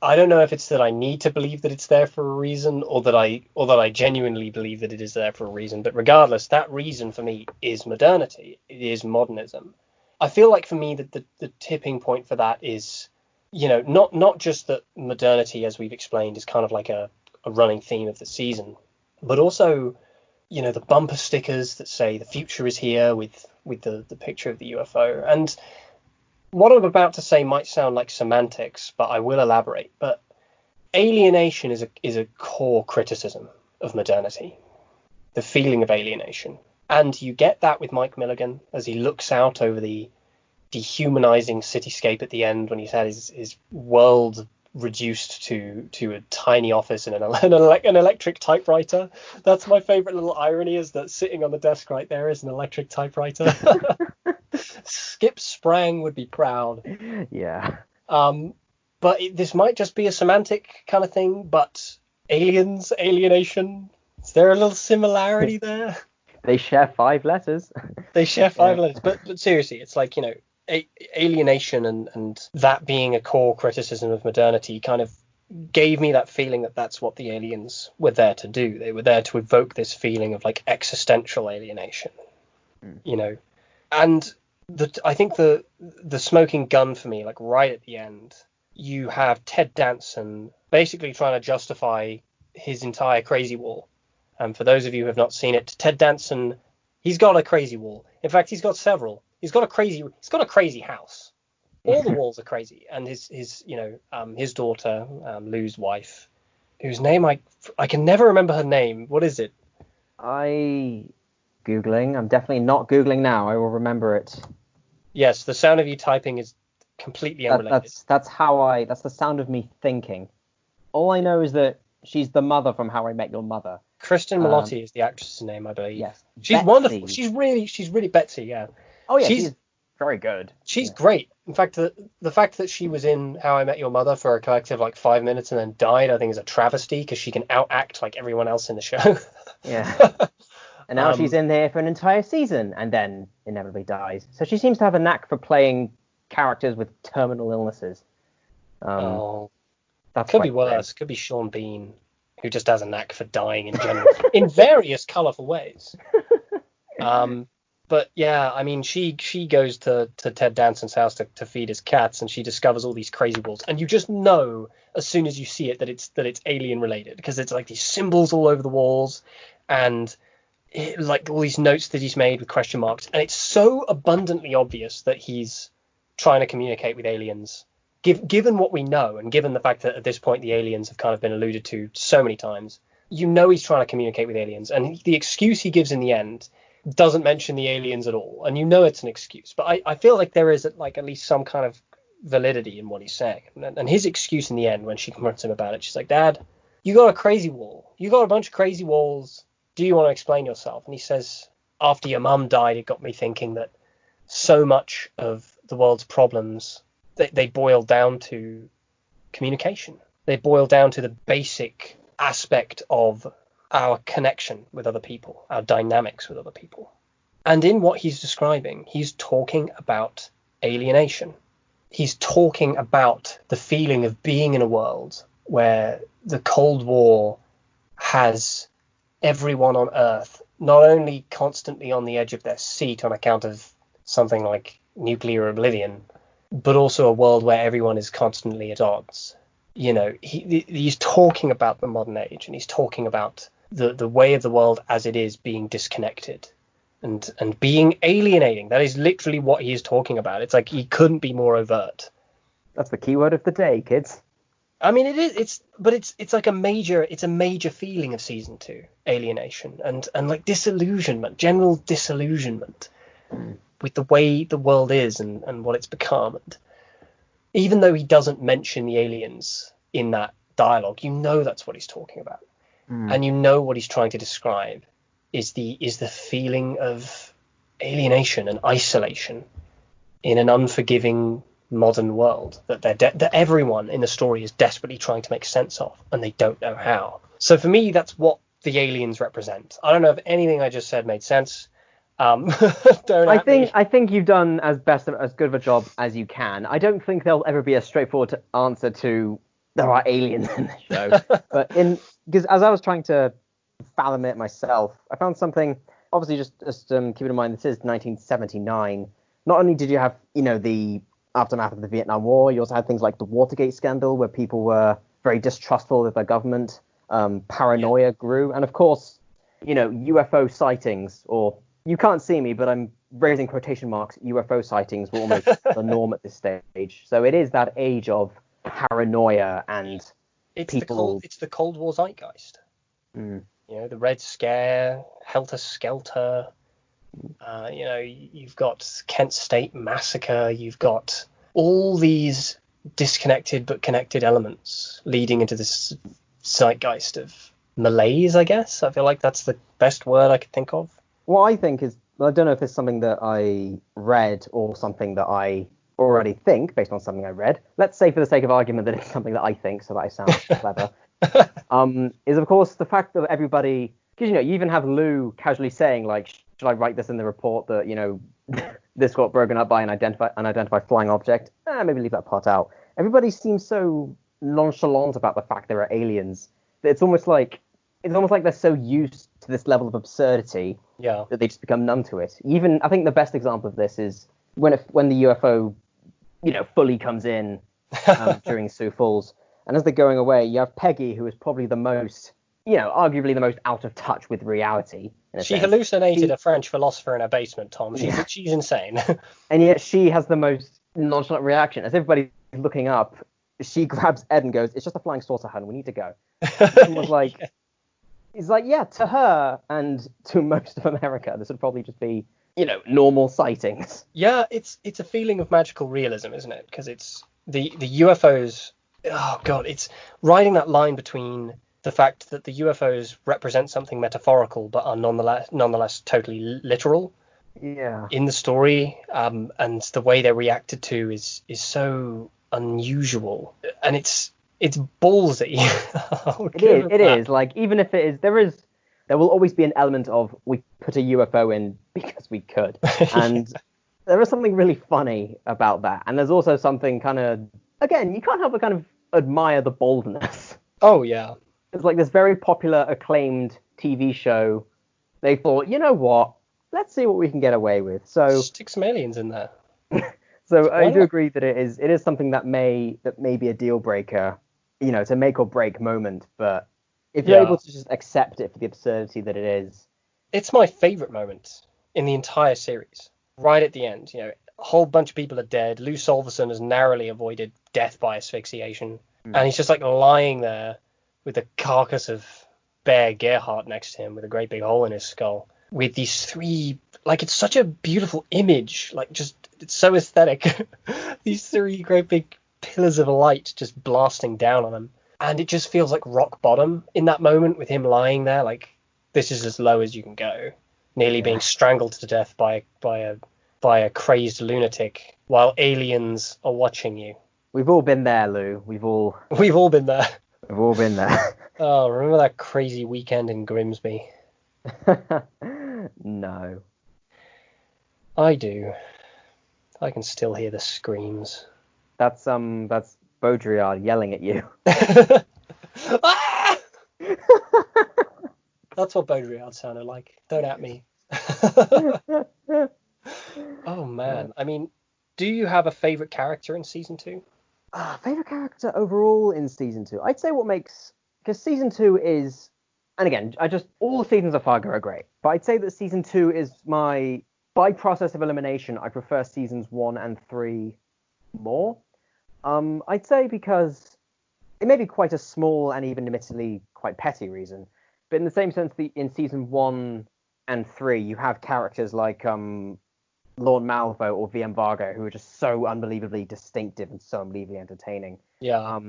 don't know if it's that I need to believe that it's there for a reason, or that I genuinely believe that it is there for a reason. But regardless, that reason for me is modernity. It is modernism. I feel like for me that the tipping point for that is, not just that modernity, as we've explained, is kind of like a running theme of the season, but also, the bumper stickers that say the future is here with the picture of the UFO. And what I'm about to say might sound like semantics, but I will elaborate. But alienation is a core criticism of modernity, the feeling of alienation. And you get that with Mike Milligan as he looks out over the dehumanizing cityscape at the end, when he's had his world reduced to a tiny office and an electric typewriter. That's my favorite little irony, is that sitting on the desk right there is an electric typewriter. Skip Sprang would be proud. Yeah. But this might just be a semantic kind of thing, but aliens, alienation, is there a little similarity there? They share 5 letters. They share Yeah. 5 letters, but seriously, it's like, alienation and that being a core criticism of modernity kind of gave me that feeling that that's what the aliens were there to do. They were there to evoke this feeling of like existential alienation, and I think the smoking gun for me, like right at the end, you have Ted Danson basically trying to justify his entire crazy wall. And for those of you who have not seen it, Ted Danson, he's got a crazy wall. In fact, he's got several. He's got a crazy house. All the walls are crazy. And his daughter, Lou's wife, whose name I can never remember her name. What is it? Googling. I'm definitely not Googling now. I will remember it. Yes, the sound of you typing is completely unrelated. That's the sound of me thinking. All I know is that she's the mother from How I Met Your Mother. Kristen Milotti is the actress's name, I believe. Yes. She's Betsy. wonderful. She's really Betsy, yeah. Oh yeah, she's very good. She's great. In fact, the fact that she was in How I Met Your Mother for a collective like 5 minutes and then died, I think is a travesty because she can outact like everyone else in the show. Yeah. And now she's in there for an entire season and then inevitably dies. So she seems to have a knack for playing characters with terminal illnesses. That could be worse. Could be Sean Bean, who just has a knack for dying in general, in various colourful ways. But yeah, I mean, she goes to Ted Danson's house to feed his cats, and she discovers all these crazy walls, and you just know as soon as you see it that it's alien related, because it's like these symbols all over the walls, and like all these notes that he's made with question marks, and it's so abundantly obvious that he's trying to communicate with aliens. Given what we know, and given the fact that at this point the aliens have kind of been alluded to so many times, he's trying to communicate with aliens, and the excuse he gives in the end doesn't mention the aliens at all, and it's an excuse. But I feel like there is like at least some kind of validity in what he's saying, and his excuse in the end when she confronts him about it, she's like, "Dad, you got a crazy wall. You got a bunch of crazy walls. Do you want to explain yourself?" And he says, "After your mum died, it got me thinking that so much of the world's problems, they boil down to communication. They boil down to the basic aspect of our connection with other people, our dynamics with other people." And in what he's describing, he's talking about alienation. He's talking about the feeling of being in a world where the Cold War has everyone on Earth not only constantly on the edge of their seat on account of something like nuclear oblivion, but also a world where everyone is constantly at odds. He's talking about the modern age, and he's talking about the way of the world as it is being disconnected and being alienating. That is literally what he is talking about. It's like he couldn't be more overt. That's the keyword of the day, kids. I mean, it is. It's like a major feeling of season 2, alienation and like disillusionment, general disillusionment with the way the world is and what it's become. And even though he doesn't mention the aliens in that dialogue, that's what he's talking about. And what he's trying to describe is the feeling of alienation and isolation in an unforgiving modern world that everyone in the story is desperately trying to make sense of, and they don't know how. So for me, that's what the aliens represent. I don't know if anything I just said made sense. I think you've done as good of a job as you can. I don't think there'll ever be a straightforward answer to there are aliens in the show. But because as I was trying to fathom it myself, I found something. Obviously, just keeping in mind this is 1979. Not only did you have the aftermath of the Vietnam War, you also had things like the Watergate scandal, where people were very distrustful of their government. Paranoia grew, and of course, UFO sightings, or you can't see me, but I'm raising quotation marks. UFO sightings were almost the norm at this stage. So it is that age of paranoia and it's people. It's the Cold War zeitgeist. The Red Scare, Helter Skelter. You've got Kent State Massacre. You've got all these disconnected but connected elements leading into this zeitgeist of malaise, I guess. I feel like that's the best word I could think of. What I think is Well, I don't know if it's something that I read or something that I already think based on something I read. Let's say for the sake of argument that it's something that I think, so that I sound clever. Is of course the fact that everybody, because you even have Lou casually saying like, should I write this in the report that this got broken up by an unidentified flying object? Maybe leave that part out. Everybody seems so nonchalant about the fact there are aliens that it's almost like they're so used to this level of absurdity that they just become numb to it. Even I think the best example of this is when the UFO fully comes in during Sioux Falls, and as they're going away, you have Peggy, who is probably the most, arguably the most out of touch with reality. She hallucinated a French philosopher in her basement, Tom. She's insane. And yet she has the most nonchalant reaction. As everybody's looking up, she grabs Ed and goes, "It's just a flying saucer, hun. We need to go." And was like, he's like, yeah, to her and to most of America, this would probably just be, normal sightings. Yeah, it's a feeling of magical realism, isn't it? Because it's the UFOs. Oh God, it's riding that line between the fact that the UFOs represent something metaphorical but are nonetheless totally literal. Yeah. In the story, and the way they're reacted to is so unusual, and it's ballsy. It is. Like, even if it is, there will always be an element of we put a UFO in because we could, and there is something really funny about that. And there's also something kind of, again, you can't help but kind of admire the boldness. Oh yeah. It's like this very popular, acclaimed TV show. They thought, you know what? Let's see what we can get away with. So stick some aliens in there. So I do agree that it is something that may be a deal breaker. It's a make or break moment, but if you're able to just accept it for the absurdity that it is. It's my favorite moment in the entire series. Right at the end, a whole bunch of people are dead. Lou Solverson has narrowly avoided death by asphyxiation. And he's just like lying there with the carcass of Bear Gerhardt next to him with a great big hole in his skull. With these three, like, it's such a beautiful image, like, just, it's so aesthetic. These three great big pillars of light just blasting down on him. And it just feels like rock bottom in that moment with him lying there, like, this is as low as you can go. Nearly being strangled to death by a crazed lunatic while aliens are watching you. We've all been there, Lou. We've all been there. We've all been there. Oh, remember that crazy weekend in Grimsby? No. I do. I can still hear the screams. That's Baudrillard yelling at you. Ah! That's what Baudrillard sounded like. Don't at me. Oh man. I mean, do you have a favorite character in season 2? Favorite character overall in season 2? I'd say because season 2 is, and again, all the seasons of Fargo are great, but I'd say that season 2 is by process of elimination, I prefer seasons 1 and 3 more. I'd say because it may be quite a small and even admittedly quite petty reason, but in the same sense, in season 1 and 3, you have characters like Lord Malvo or VM Vargo, who are just so unbelievably distinctive and so unbelievably entertaining. Yeah.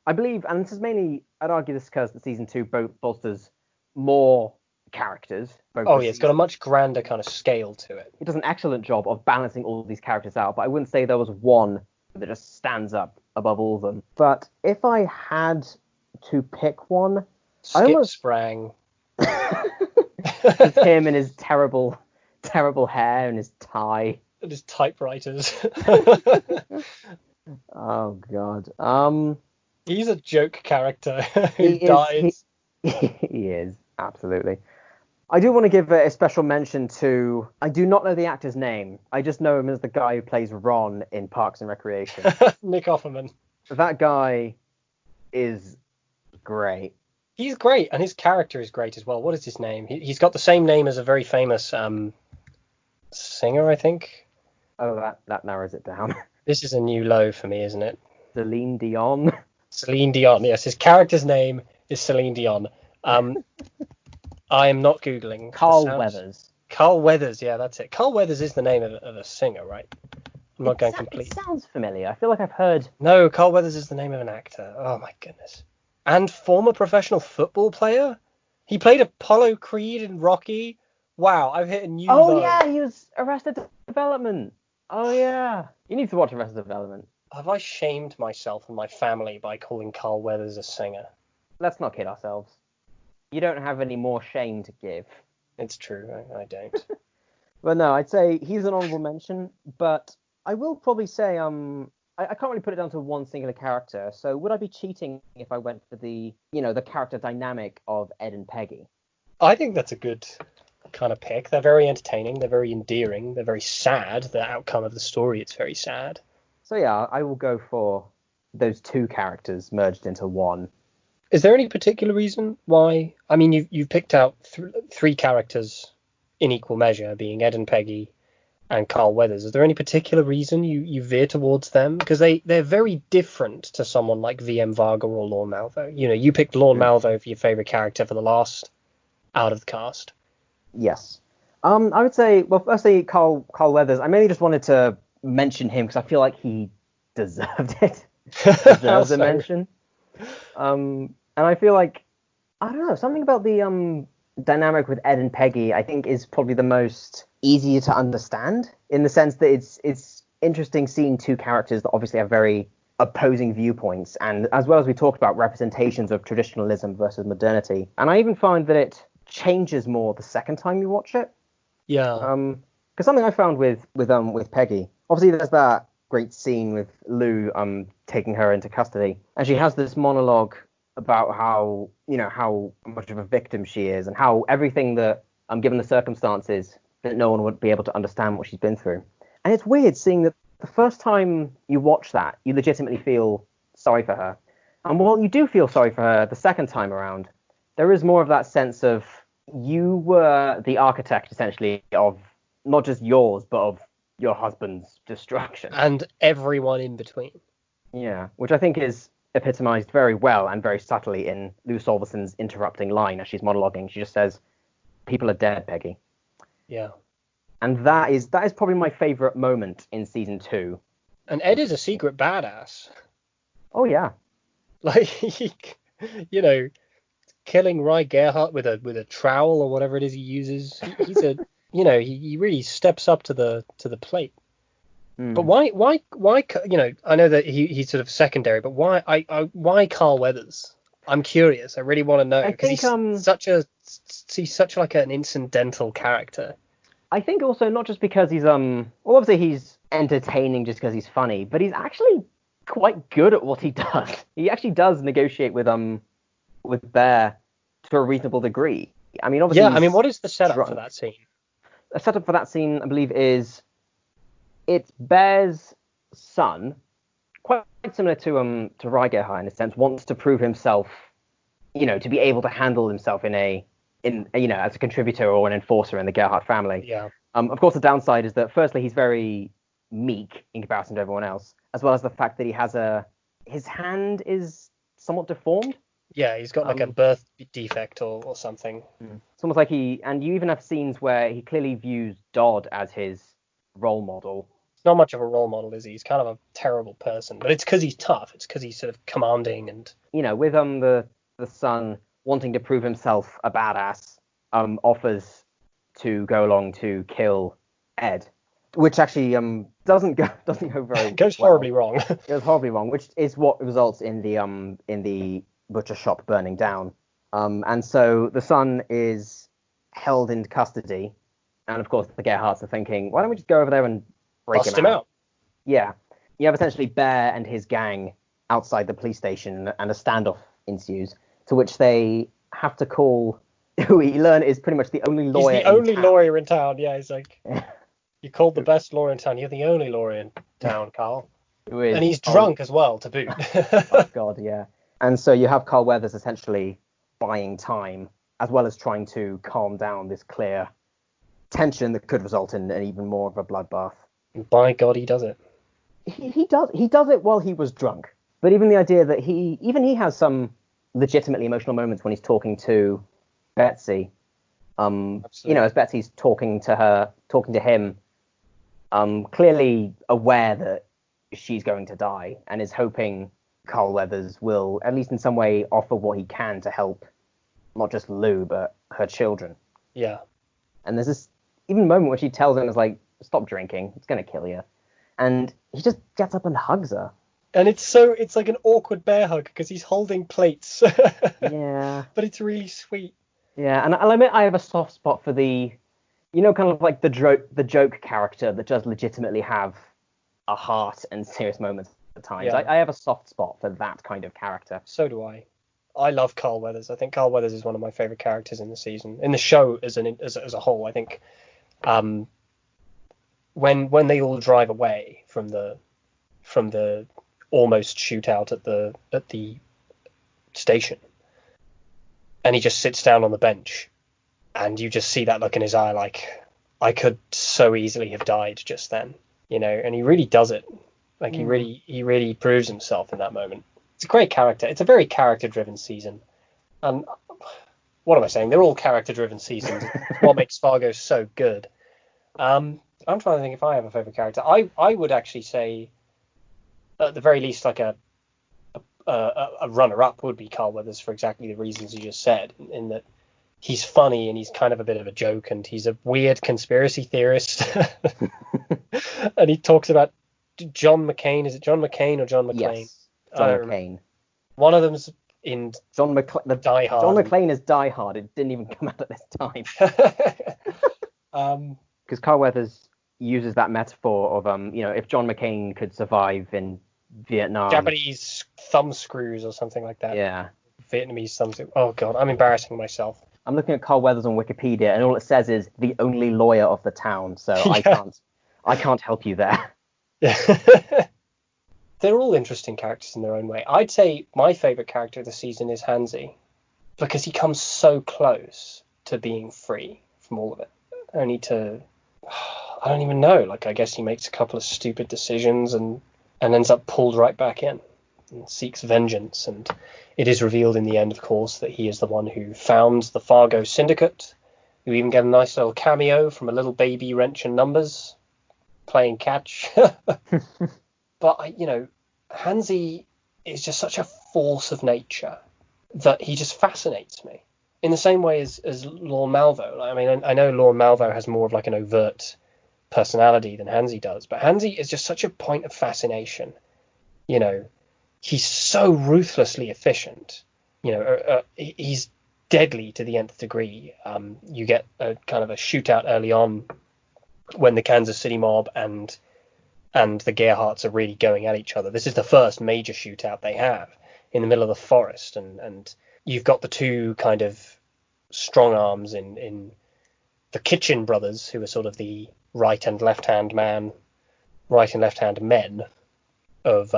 I believe, and this is mainly, I'd argue this because the season 2 bolsters more characters. It's got a much grander kind of scale to it. It does an excellent job of balancing all of these characters out, but I wouldn't say there was one that just stands up above all of them. But if I had to pick one, Skip Sprang. It's him and his terrible hair and his tie. And his typewriters. Oh, God. He's a joke character who dies. He is, absolutely. I do want to give a special mention to, I do not know the actor's name. I just know him as the guy who plays Ron in Parks and Recreation. Nick Offerman. That guy is great. He's great, and his character is great as well. What is his name? He's got the same name as a very famous singer, I think. Oh, that narrows it down. This is a new low for me, isn't it? Celine Dion. Celine Dion, yes. His character's name is Celine Dion. I am not Googling. Carl Weathers. Carl Weathers, yeah, that's it. Carl Weathers is the name of a singer, right? I'm not going complete. It sounds familiar. I feel like I've heard... No, Carl Weathers is the name of an actor. Oh, my goodness. And former professional football player? He played Apollo Creed in Rocky, Wow, I've hit a new Oh low. yeah, he was Arrested Development. Oh yeah, you need to watch Arrested Development. Have I shamed myself and my family by calling Carl Weathers a singer? Let's not kid ourselves. You don't have any more shame to give. It's true, I don't. But no, I'd say he's an honorable mention. But I will probably say I can't really put it down to one singular character. So would I be cheating if I went for the character dynamic of Ed and Peggy? I think that's a good kind of pick. They're very entertaining. They're very endearing. They're very sad. The outcome of the story, it's very sad. So yeah, I will go for those two characters merged into one. Is there any particular reason why? I mean, you've picked out three characters in equal measure, being Ed and Peggy and Carl Weathers. Is there any particular reason you veer towards them? Because they're very different to someone like V.M. Varga or Lorne Malvo. You picked Lorne Malvo for your favourite character for the last out of the cast. Yes. I would say, well, firstly, Carl Weathers. I mainly just wanted to mention him because I feel like he deserved it. Deserves a mention. And I feel like, I don't know, something about the dynamic with Ed and Peggy, I think, is probably the most easier to understand, in the sense that it's interesting seeing two characters that obviously have very opposing viewpoints, and as well as we talked about representations of traditionalism versus modernity. And I even find that it changes more the second time you watch it. Yeah. Because something I found with Peggy, obviously there's that great scene with Lou taking her into custody, and she has this monologue about how much of a victim she is, and how everything that given the circumstances, that no one would be able to understand what she's been through. And it's weird seeing that the first time you watch that, you legitimately feel sorry for her. And while you do feel sorry for her the second time around, there is more of that sense of you were the architect, essentially, of not just yours, but of your husband's destruction. And everyone in between. Yeah, which I think is epitomized very well and very subtly in Lou Solverson's interrupting line as she's monologuing. She just says, "People are dead, Peggy." Yeah. And that is probably my favorite moment in season 2. And Ed is a secret badass. Oh yeah. Like, killing Rye Gerhardt with a trowel or whatever it is he uses. He's a, he really steps up to the plate. But why? I know that he's sort of secondary, but why Carl Weathers? I'm curious. I really want to know, because he's such like an incidental character. I think also not just because he's obviously he's entertaining just because he's funny, but he's actually quite good at what he does. He actually does negotiate with Bear to a reasonable degree. I mean, obviously. Yeah, I mean, what is the setup for that scene? The setup for that scene, I believe, is it's Bear's son, quite similar to Rye Gerhardt in a sense, wants to prove himself, to be able to handle himself as a contributor or an enforcer in the Gerhardt family. Yeah. Of course, the downside is that firstly he's very meek in comparison to everyone else, as well as the fact that his hand is somewhat deformed. Yeah, he's got like a birth defect or something. It's almost like and you even have scenes where he clearly views Dodd as his role model. It's not much of a role model, is he? He's kind of a terrible person, but it's because he's tough. It's because he's sort of commanding and. With the son wanting to prove himself a badass, offers to go along to kill Ed, which actually doesn't go very. It goes horribly wrong. It goes horribly wrong, which is what results in the butcher shop burning down. And so the son is held in custody, and of course the Gerhardts are thinking, why don't we just go over there and break Bust him out? Yeah. You have essentially Bear and his gang outside the police station, and a standoff ensues, to which they have to call who we learn is pretty much the only lawyer He's the only lawyer in town. Yeah, he's like, you called the best lawyer in town. You're the only lawyer in town, Carl. Who is, and he's drunk as well, to boot. Oh, God, yeah. And so you have Carl Weathers essentially buying time, as well as trying to calm down this clear tension that could result in even more of a bloodbath. By God, he does it. He does it while he was drunk. But even the idea that he has some legitimately emotional moments when he's talking to Betsy. As Betsy's talking to him, clearly aware that she's going to die, and is hoping Carl Weathers will, at least in some way, offer what he can to help not just Lou, but her children. Yeah. And there's this even moment where she tells him, it's like, stop drinking, it's going to kill you. And he just gets up and hugs her. And it's like an awkward bear hug because he's holding plates. Yeah. But it's really sweet. Yeah, and I'll admit I have a soft spot for the, kind of like the joke character that does legitimately have a heart and serious moments at times. Yeah. I have a soft spot for that kind of character. So do I. I love Carl Weathers. I think Carl Weathers is one of my favorite characters in the season, in the show as a whole. I think when they all drive away from the almost shootout at the station, and he just sits down on the bench, and you just see that look in his eye, like, I could so easily have died just then, and he really does it. Like, he really proves himself in that moment. It's a great character. It's a very character-driven season. And what am I saying? They're all character-driven seasons. What makes Fargo so good? I'm trying to think if I have a favorite character. I would actually say, at the very least, like a runner-up would be Carl Weathers for exactly the reasons you just said, in that he's funny and he's kind of a bit of a joke and he's a weird conspiracy theorist. And he talks about John McCain. Is it John McCain or John McClane? Yes. John McCaine. One of them's in John McClane. Die Hard. John McClane is Die Hard. It didn't even come out at this time. Because Carl Weathers uses that metaphor of if John McCain could survive in Vietnam. Japanese thumb screws or something like that. Yeah. Vietnamese thumb screws. Oh god, I'm embarrassing myself. I'm looking at Carl Weathers on Wikipedia, and all it says is the only lawyer of the town. So yeah. I can't help you there. Yeah. They're all interesting characters in their own way. I'd say my favourite character of the season is Hansi, because he comes so close to being free from all of it. Only to, I don't even know, like, I guess he makes a couple of stupid decisions and ends up pulled right back in and seeks vengeance. And it is revealed in the end, of course, that he is the one who found the Fargo Syndicate. You even get a nice little cameo from a little baby wrench and numbers playing catch. But, Hansi is just such a force of nature that he just fascinates me. In the same way as Lorne Malvo. I mean, I know Lorne Malvo has more of like an overt personality than Hansi does, but Hansi is just such a point of fascination. He's so ruthlessly efficient. He's deadly to the nth degree. You get a kind of a shootout early on when the Kansas City mob and the Gerhardts are really going at each other. This is the first major shootout they have in the middle of the forest, and you've got the two kind of strong arms in the Kitchen brothers, who are sort of the right and left hand men of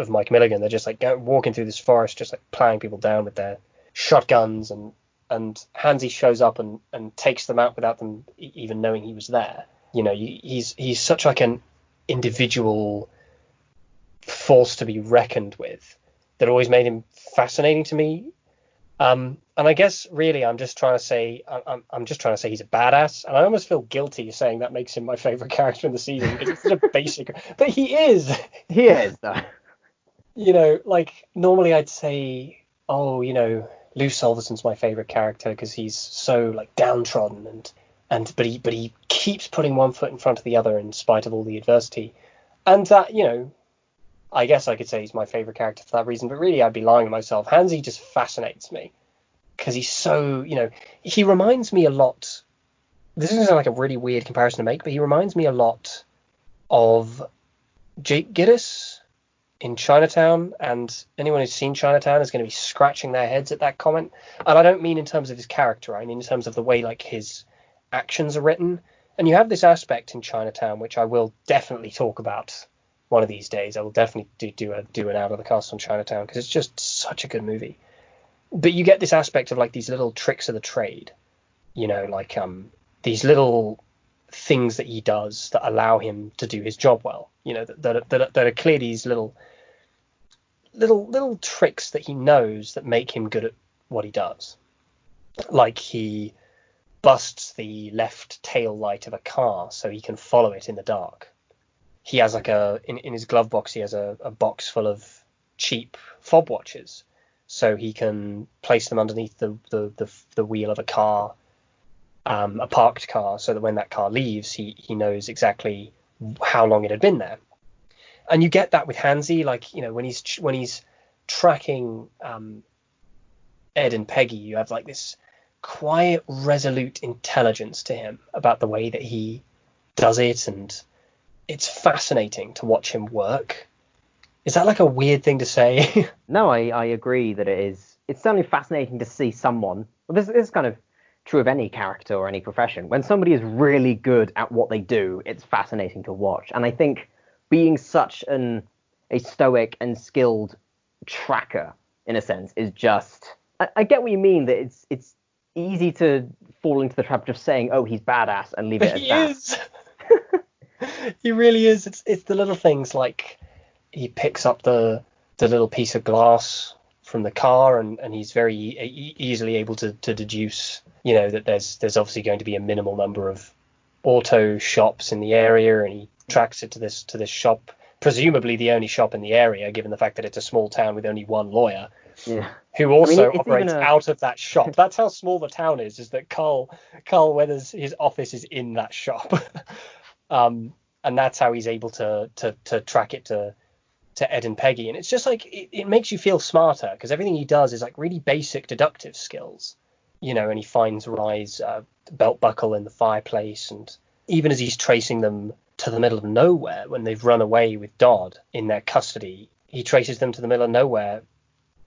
Mike Milligan. They're just like walking through this forest, just like plowing people down with their shotguns, and Hansi shows up and takes them out without them even knowing he was there. He's such like an individual force to be reckoned with that always made him fascinating to me. And I guess really I'm just trying to say he's a badass, and I almost feel guilty saying that makes him my favorite character in the season because it's such a basic, but he is though. Like normally I'd say, Lou Solverson's my favorite character because he's so like downtrodden but he keeps putting one foot in front of the other in spite of all the adversity. And that, I guess I could say he's my favorite character for that reason, but really I'd be lying to myself. Hansi just fascinates me because he's so, he reminds me a lot. This is like a really weird comparison to make, but he reminds me a lot of Jake Gittes in Chinatown, and anyone who's seen Chinatown is going to be scratching their heads at that comment. And I don't mean in terms of his character, I mean in terms of the way like his actions are written. And you have this aspect in Chinatown, which I will definitely talk about one of these days. I will definitely do an out of the cast on Chinatown because it's just such a good movie. But you get this aspect of like these little tricks of the trade, like these little things that he does that allow him to do his job well. That are clearly these little tricks that he knows that make him good at what he does. Like he busts the left tail light of a car so he can follow it in the dark. He has like in his glove box, he has a box full of cheap fob watches so he can place them underneath the wheel of a car a parked car, so that when that car leaves, he knows exactly how long it had been there. And you get that with Hansi, like, when he's tracking Ed and Peggy, you have like this quiet, resolute intelligence to him about the way that he does it, and it's fascinating to watch him work. Is that like a weird thing to say? No, I agree that it is. It's certainly fascinating to see someone. Well, this is kind of true of any character or any profession. When somebody is really good at what they do, it's fascinating to watch. And I think being such a stoic and skilled tracker, in a sense, is just. I get what you mean, that it's easy to fall into the trap of just saying, "Oh, he's badass," and leave it at that. He is. He really is. It's the little things, like he picks up the little piece of glass from the car, and he's very easily able to deduce, that there's obviously going to be a minimal number of auto shops in the area, and he tracks it to this shop, presumably the only shop in the area, given the fact that it's a small town with only one lawyer. Yeah. Who also it's operates out of that shop. That's how small the town is that Carl Weathers, his office is in that shop. And that's how he's able to track it to Ed and Peggy. And it's just like, it makes you feel smarter, because everything he does is like really basic deductive skills, and he finds Rye's belt buckle in the fireplace. And even as he's tracing them to the middle of nowhere when they've run away with Dodd in their custody, he traces them to the middle of nowhere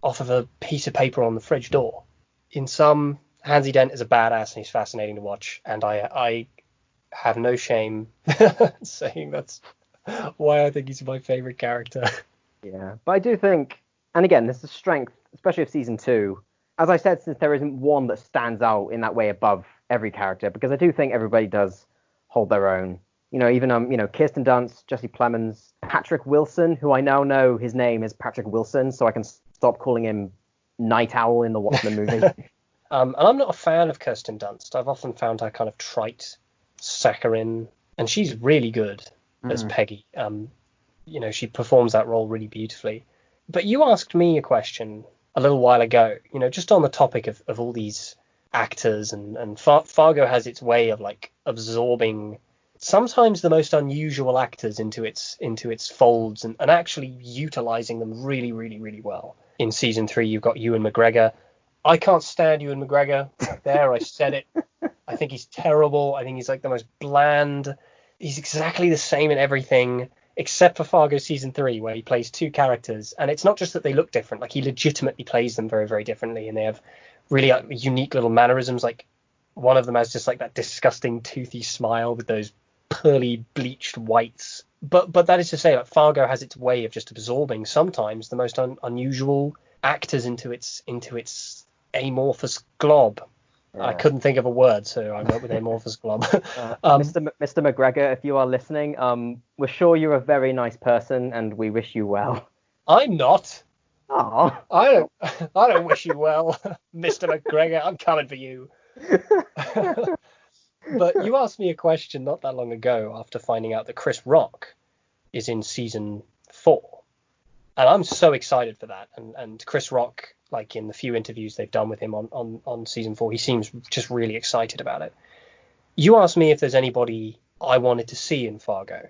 off of a piece of paper on the fridge door. In sum, Hansi Dent is a badass, and he's fascinating to watch, and I have no shame saying that's why I think he's my favorite character. Yeah, but I do think, and again, this is a strength, especially of season 2, as I said, since there isn't one that stands out in that way above every character, because I do think everybody does hold their own. Even Kirsten Dunst, Jesse Plemons, Patrick Wilson, who I now know his name is Patrick Wilson, so I can stop calling him Night Owl in the Watchmen movie. And I'm not a fan of Kirsten Dunst. I've often found her kind of trite, saccharine, and she's really good as Peggy. She performs that role really beautifully. But you asked me a question a little while ago, just on the topic of all these actors, and Fargo has its way of like absorbing sometimes the most unusual actors into its folds, and actually utilizing them really, really, really well. In season 3, you've got Ewan McGregor. I can't stand Ewan McGregor. There, I said it. I think he's terrible. I think he's like the most bland. He's exactly the same in everything, except for Fargo season 3, where he plays 2 characters. And it's not just that they look different. Like, he legitimately plays them very, very differently. And they have really unique little mannerisms. Like, one of them has just like that disgusting toothy smile with those pearly bleached whites. But that is to say, like, Fargo has its way of just absorbing sometimes the most unusual actors into its amorphous glob. Yeah. I couldn't think of a word, so I went with amorphous glob. Mr. McGregor, if you are listening, we're sure you're a very nice person, and we wish you well. I'm not. Oh. I don't wish you well, Mr. McGregor. I'm coming for you. But you asked me a question not that long ago after finding out that Chris Rock is in season 4. And I'm so excited for that. And Chris Rock, like in the few interviews they've done with him on season 4, he seems just really excited about it. You asked me if there's anybody I wanted to see in Fargo,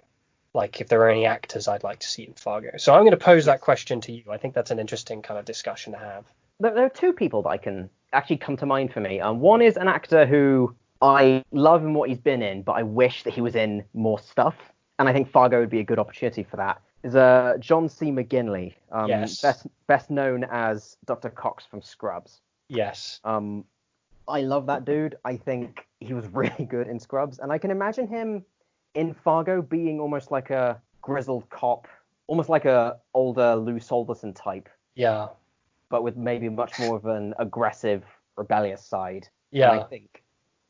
like if there are any actors I'd like to see in Fargo. So I'm going to pose that question to you. I think that's an interesting kind of discussion to have. There are 2 people that I can actually come to mind for me. One is an actor who I love in what he's been in, but I wish that he was in more stuff. And I think Fargo would be a good opportunity for that. Is John C. McGinley, yes. best known as Dr. Cox from Scrubs. Yes. I love that dude. I think he was really good in Scrubs. And I can imagine him in Fargo being almost like a grizzled cop, almost like a older Lou Solderson type. Yeah. But with maybe much more of an aggressive, rebellious side. Yeah. And I think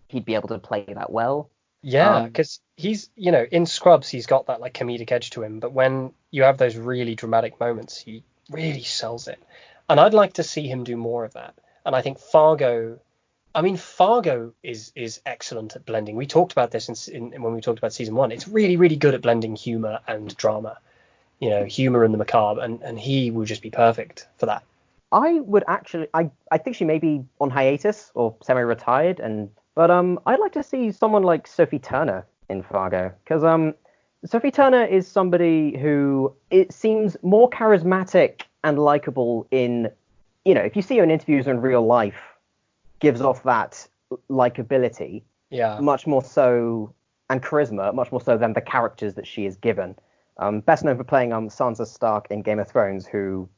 he'd be able to play that well. Yeah, because he's, in Scrubs, he's got that like comedic edge to him. But when you have those really dramatic moments, he really sells it. And I'd like to see him do more of that. And I think Fargo is excellent at blending. We talked about this when we talked about season 1. It's really, really good at blending humor and drama, humor and the macabre. And he would just be perfect for that. I would actually, I think she may be on hiatus or semi-retired, and But I'd like to see someone like Sophie Turner in Fargo, because Sophie Turner is somebody who it seems more charismatic and likable in, if you see her in interviews or in real life, gives off that likability, Yeah. much more so, and charisma, much more so than the characters that she is given. Best known for playing Sansa Stark in Game of Thrones, who,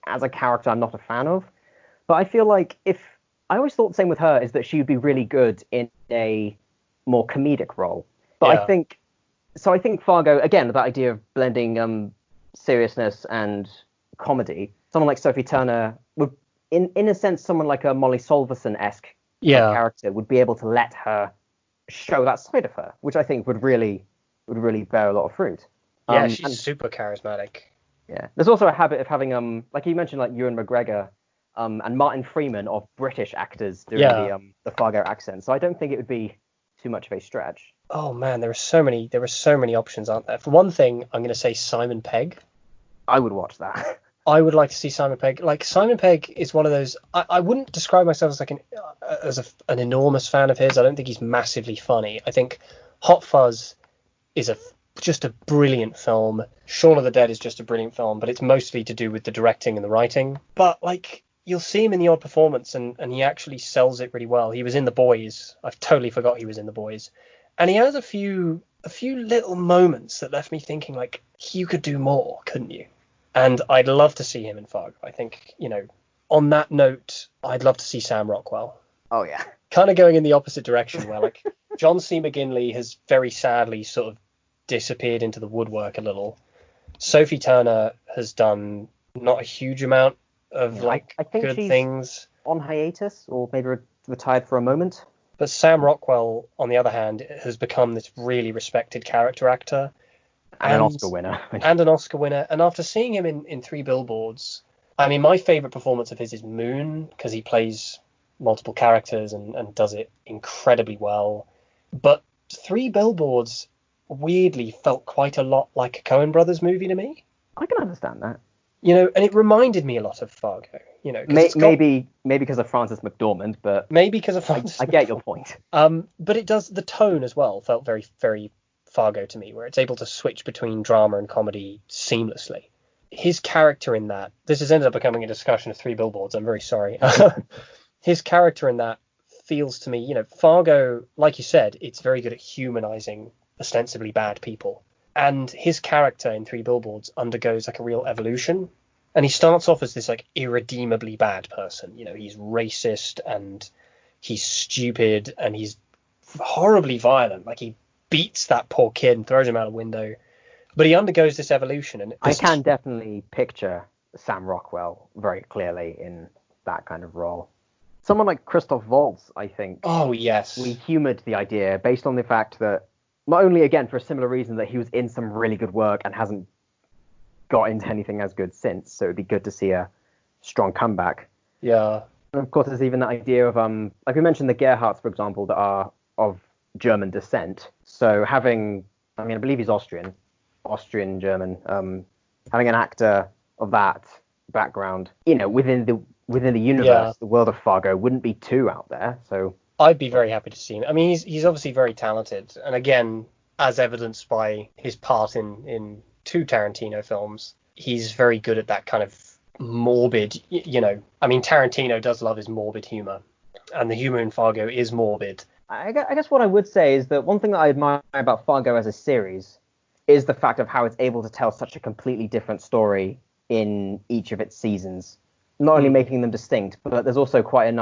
as a character, I'm not a fan of. But I feel like I always thought the same with her, is that she would be really good in a more comedic role. But Yeah. I think Fargo, again, that idea of blending seriousness and comedy, someone like Sophie Turner would, in a sense, someone like a Molly Solverson-esque character would be able to let her show that side of her, which I think would really bear a lot of fruit. Yeah, she's super charismatic. Yeah, there's also a habit of having like you mentioned, like Ewan McGregor, and Martin Freeman, of British actors doing the Fargo accent. So I don't think it would be too much of a stretch. Oh man, there were so many options, aren't there? For one thing, I'm going to say Simon Pegg. I would watch that. I would like to see Simon Pegg. Like, Simon Pegg is one of those. I wouldn't describe myself as like an enormous fan of his. I don't think he's massively funny. I think Hot Fuzz is just a brilliant film. Shaun of the Dead is just a brilliant film, but it's mostly to do with the directing and the writing. But like, you'll see him in the odd performance, and he actually sells it really well. He was in The Boys. I've totally forgot he was in The Boys, and he has a few little moments that left me thinking, like, you could do more, couldn't you? And I'd love to see him in Fargo. I think, on that note, I'd love to see Sam Rockwell. Oh yeah. Kind of going in the opposite direction, where like John C. McGinley has very sadly sort of disappeared into the woodwork a little. Sophie Turner has done not a huge amount of I think good she's things. On hiatus, or maybe retired for a moment. But Sam Rockwell, on the other hand, has become this really respected character actor. And an Oscar winner. And after seeing him in Three Billboards, I mean, my favourite performance of his is Moon, because he plays multiple characters and does it incredibly well. But Three Billboards weirdly felt quite a lot like a Coen Brothers movie to me. I can understand that. And it reminded me a lot of Fargo. Maybe because of Frances McDormand, but maybe because of Frances. I get your point. But it does, the tone as well felt very, very Fargo to me, where it's able to switch between drama and comedy seamlessly. His character in that, this has ended up becoming a discussion of Three Billboards, I'm very sorry. His character in that feels to me, Fargo, like you said, it's very good at humanizing ostensibly bad people. And his character in Three Billboards undergoes like a real evolution. And he starts off as this like irredeemably bad person. He's racist and he's stupid and he's horribly violent. Like, he beats that poor kid and throws him out a window. But he undergoes this evolution. And I can definitely picture Sam Rockwell very clearly in that kind of role. Someone like Christoph Waltz, I think. Oh, yes. We humoured the idea based on the fact that, not only, again, for a similar reason, that he was in some really good work and hasn't got into anything as good since. So it'd be good to see a strong comeback. Yeah. And of course, there's even the idea of, like we mentioned, the Gerhardts, for example, that are of German descent. So I believe he's Austrian, German, having an actor of that background, within the universe, the world of Fargo wouldn't be too out there. So I'd be very happy to see him. I mean, he's obviously very talented, and again, as evidenced by his part in 2 Tarantino films, he's very good at that kind of morbid. I mean, Tarantino does love his morbid humor, and the humor in Fargo is morbid. I guess what I would say is that one thing that I admire about Fargo as a series is the fact of how it's able to tell such a completely different story in each of its seasons. Not only making them distinct, but there's also that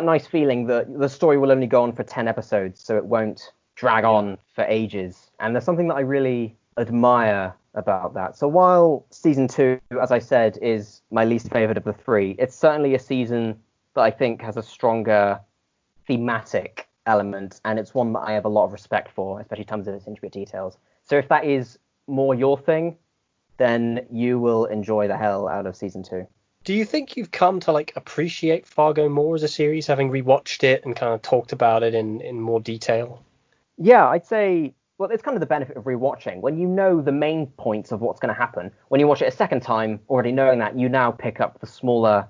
nice feeling that the story will only go on for 10 episodes, so it won't drag on for ages. And there's something that I really admire about that. So while season 2, as I said, is my least favorite of the 3, it's certainly a season that I think has a stronger thematic element, and it's one that I have a lot of respect for, especially in terms of its intricate details. So if that is more your thing, then you will enjoy the hell out of season 2. Do you think you've come to like appreciate Fargo more as a series, having rewatched it and kind of talked about it in more detail? Yeah, I'd say, well, it's kind of the benefit of rewatching. When you know the main points of what's going to happen, when you watch it a second time, already knowing that, you now pick up the smaller,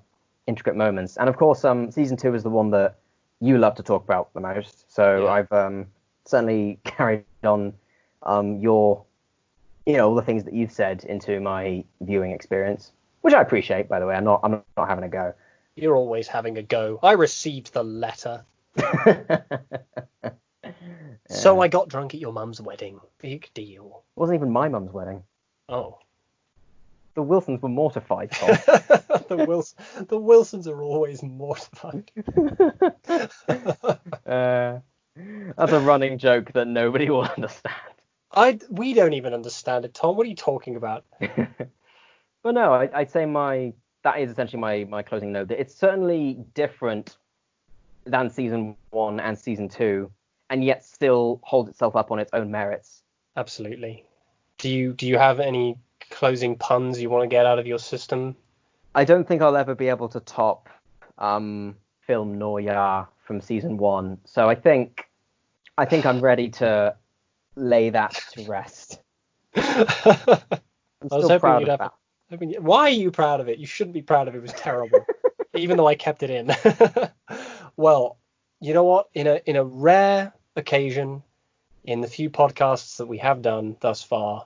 intricate moments. And of course, season 2 is the one that you love to talk about the most. So Yeah. I've certainly carried on your, all the things that you've said into my viewing experience, which I appreciate, by the way. I'm not having a go. You're always having a go. I received the letter. So Yeah. I got drunk at your mum's wedding. Big deal. It wasn't even my mum's wedding. Oh. The Wilsons were mortified, Tom. The Wilsons are always mortified. That's a running joke that nobody will understand. We don't even understand it, Tom. What are you talking about? But no, I'd say that is essentially my closing note. It's certainly different than season 1 and season 2, and yet still holds itself up on its own merits. Absolutely. Do you have any closing puns you want to get out of your system? I don't think I'll ever be able to top film Noir from season 1, so I think I'm ready to lay that to rest. I'm still proud of that. Why are you proud of it? You shouldn't be proud of it. It was terrible, even though I kept it in. Well, you know what? In a rare occasion, in the few podcasts that we have done thus far,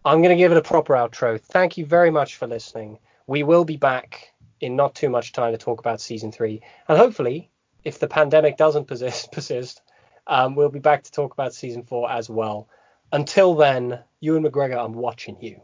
I'm going to give it a proper outro. Thank you very much for listening. We will be back in not too much time to talk about season 3, and hopefully, if the pandemic doesn't persist, we'll be back to talk about season 4 as well. Until then, Ewan McGregor, I'm watching you.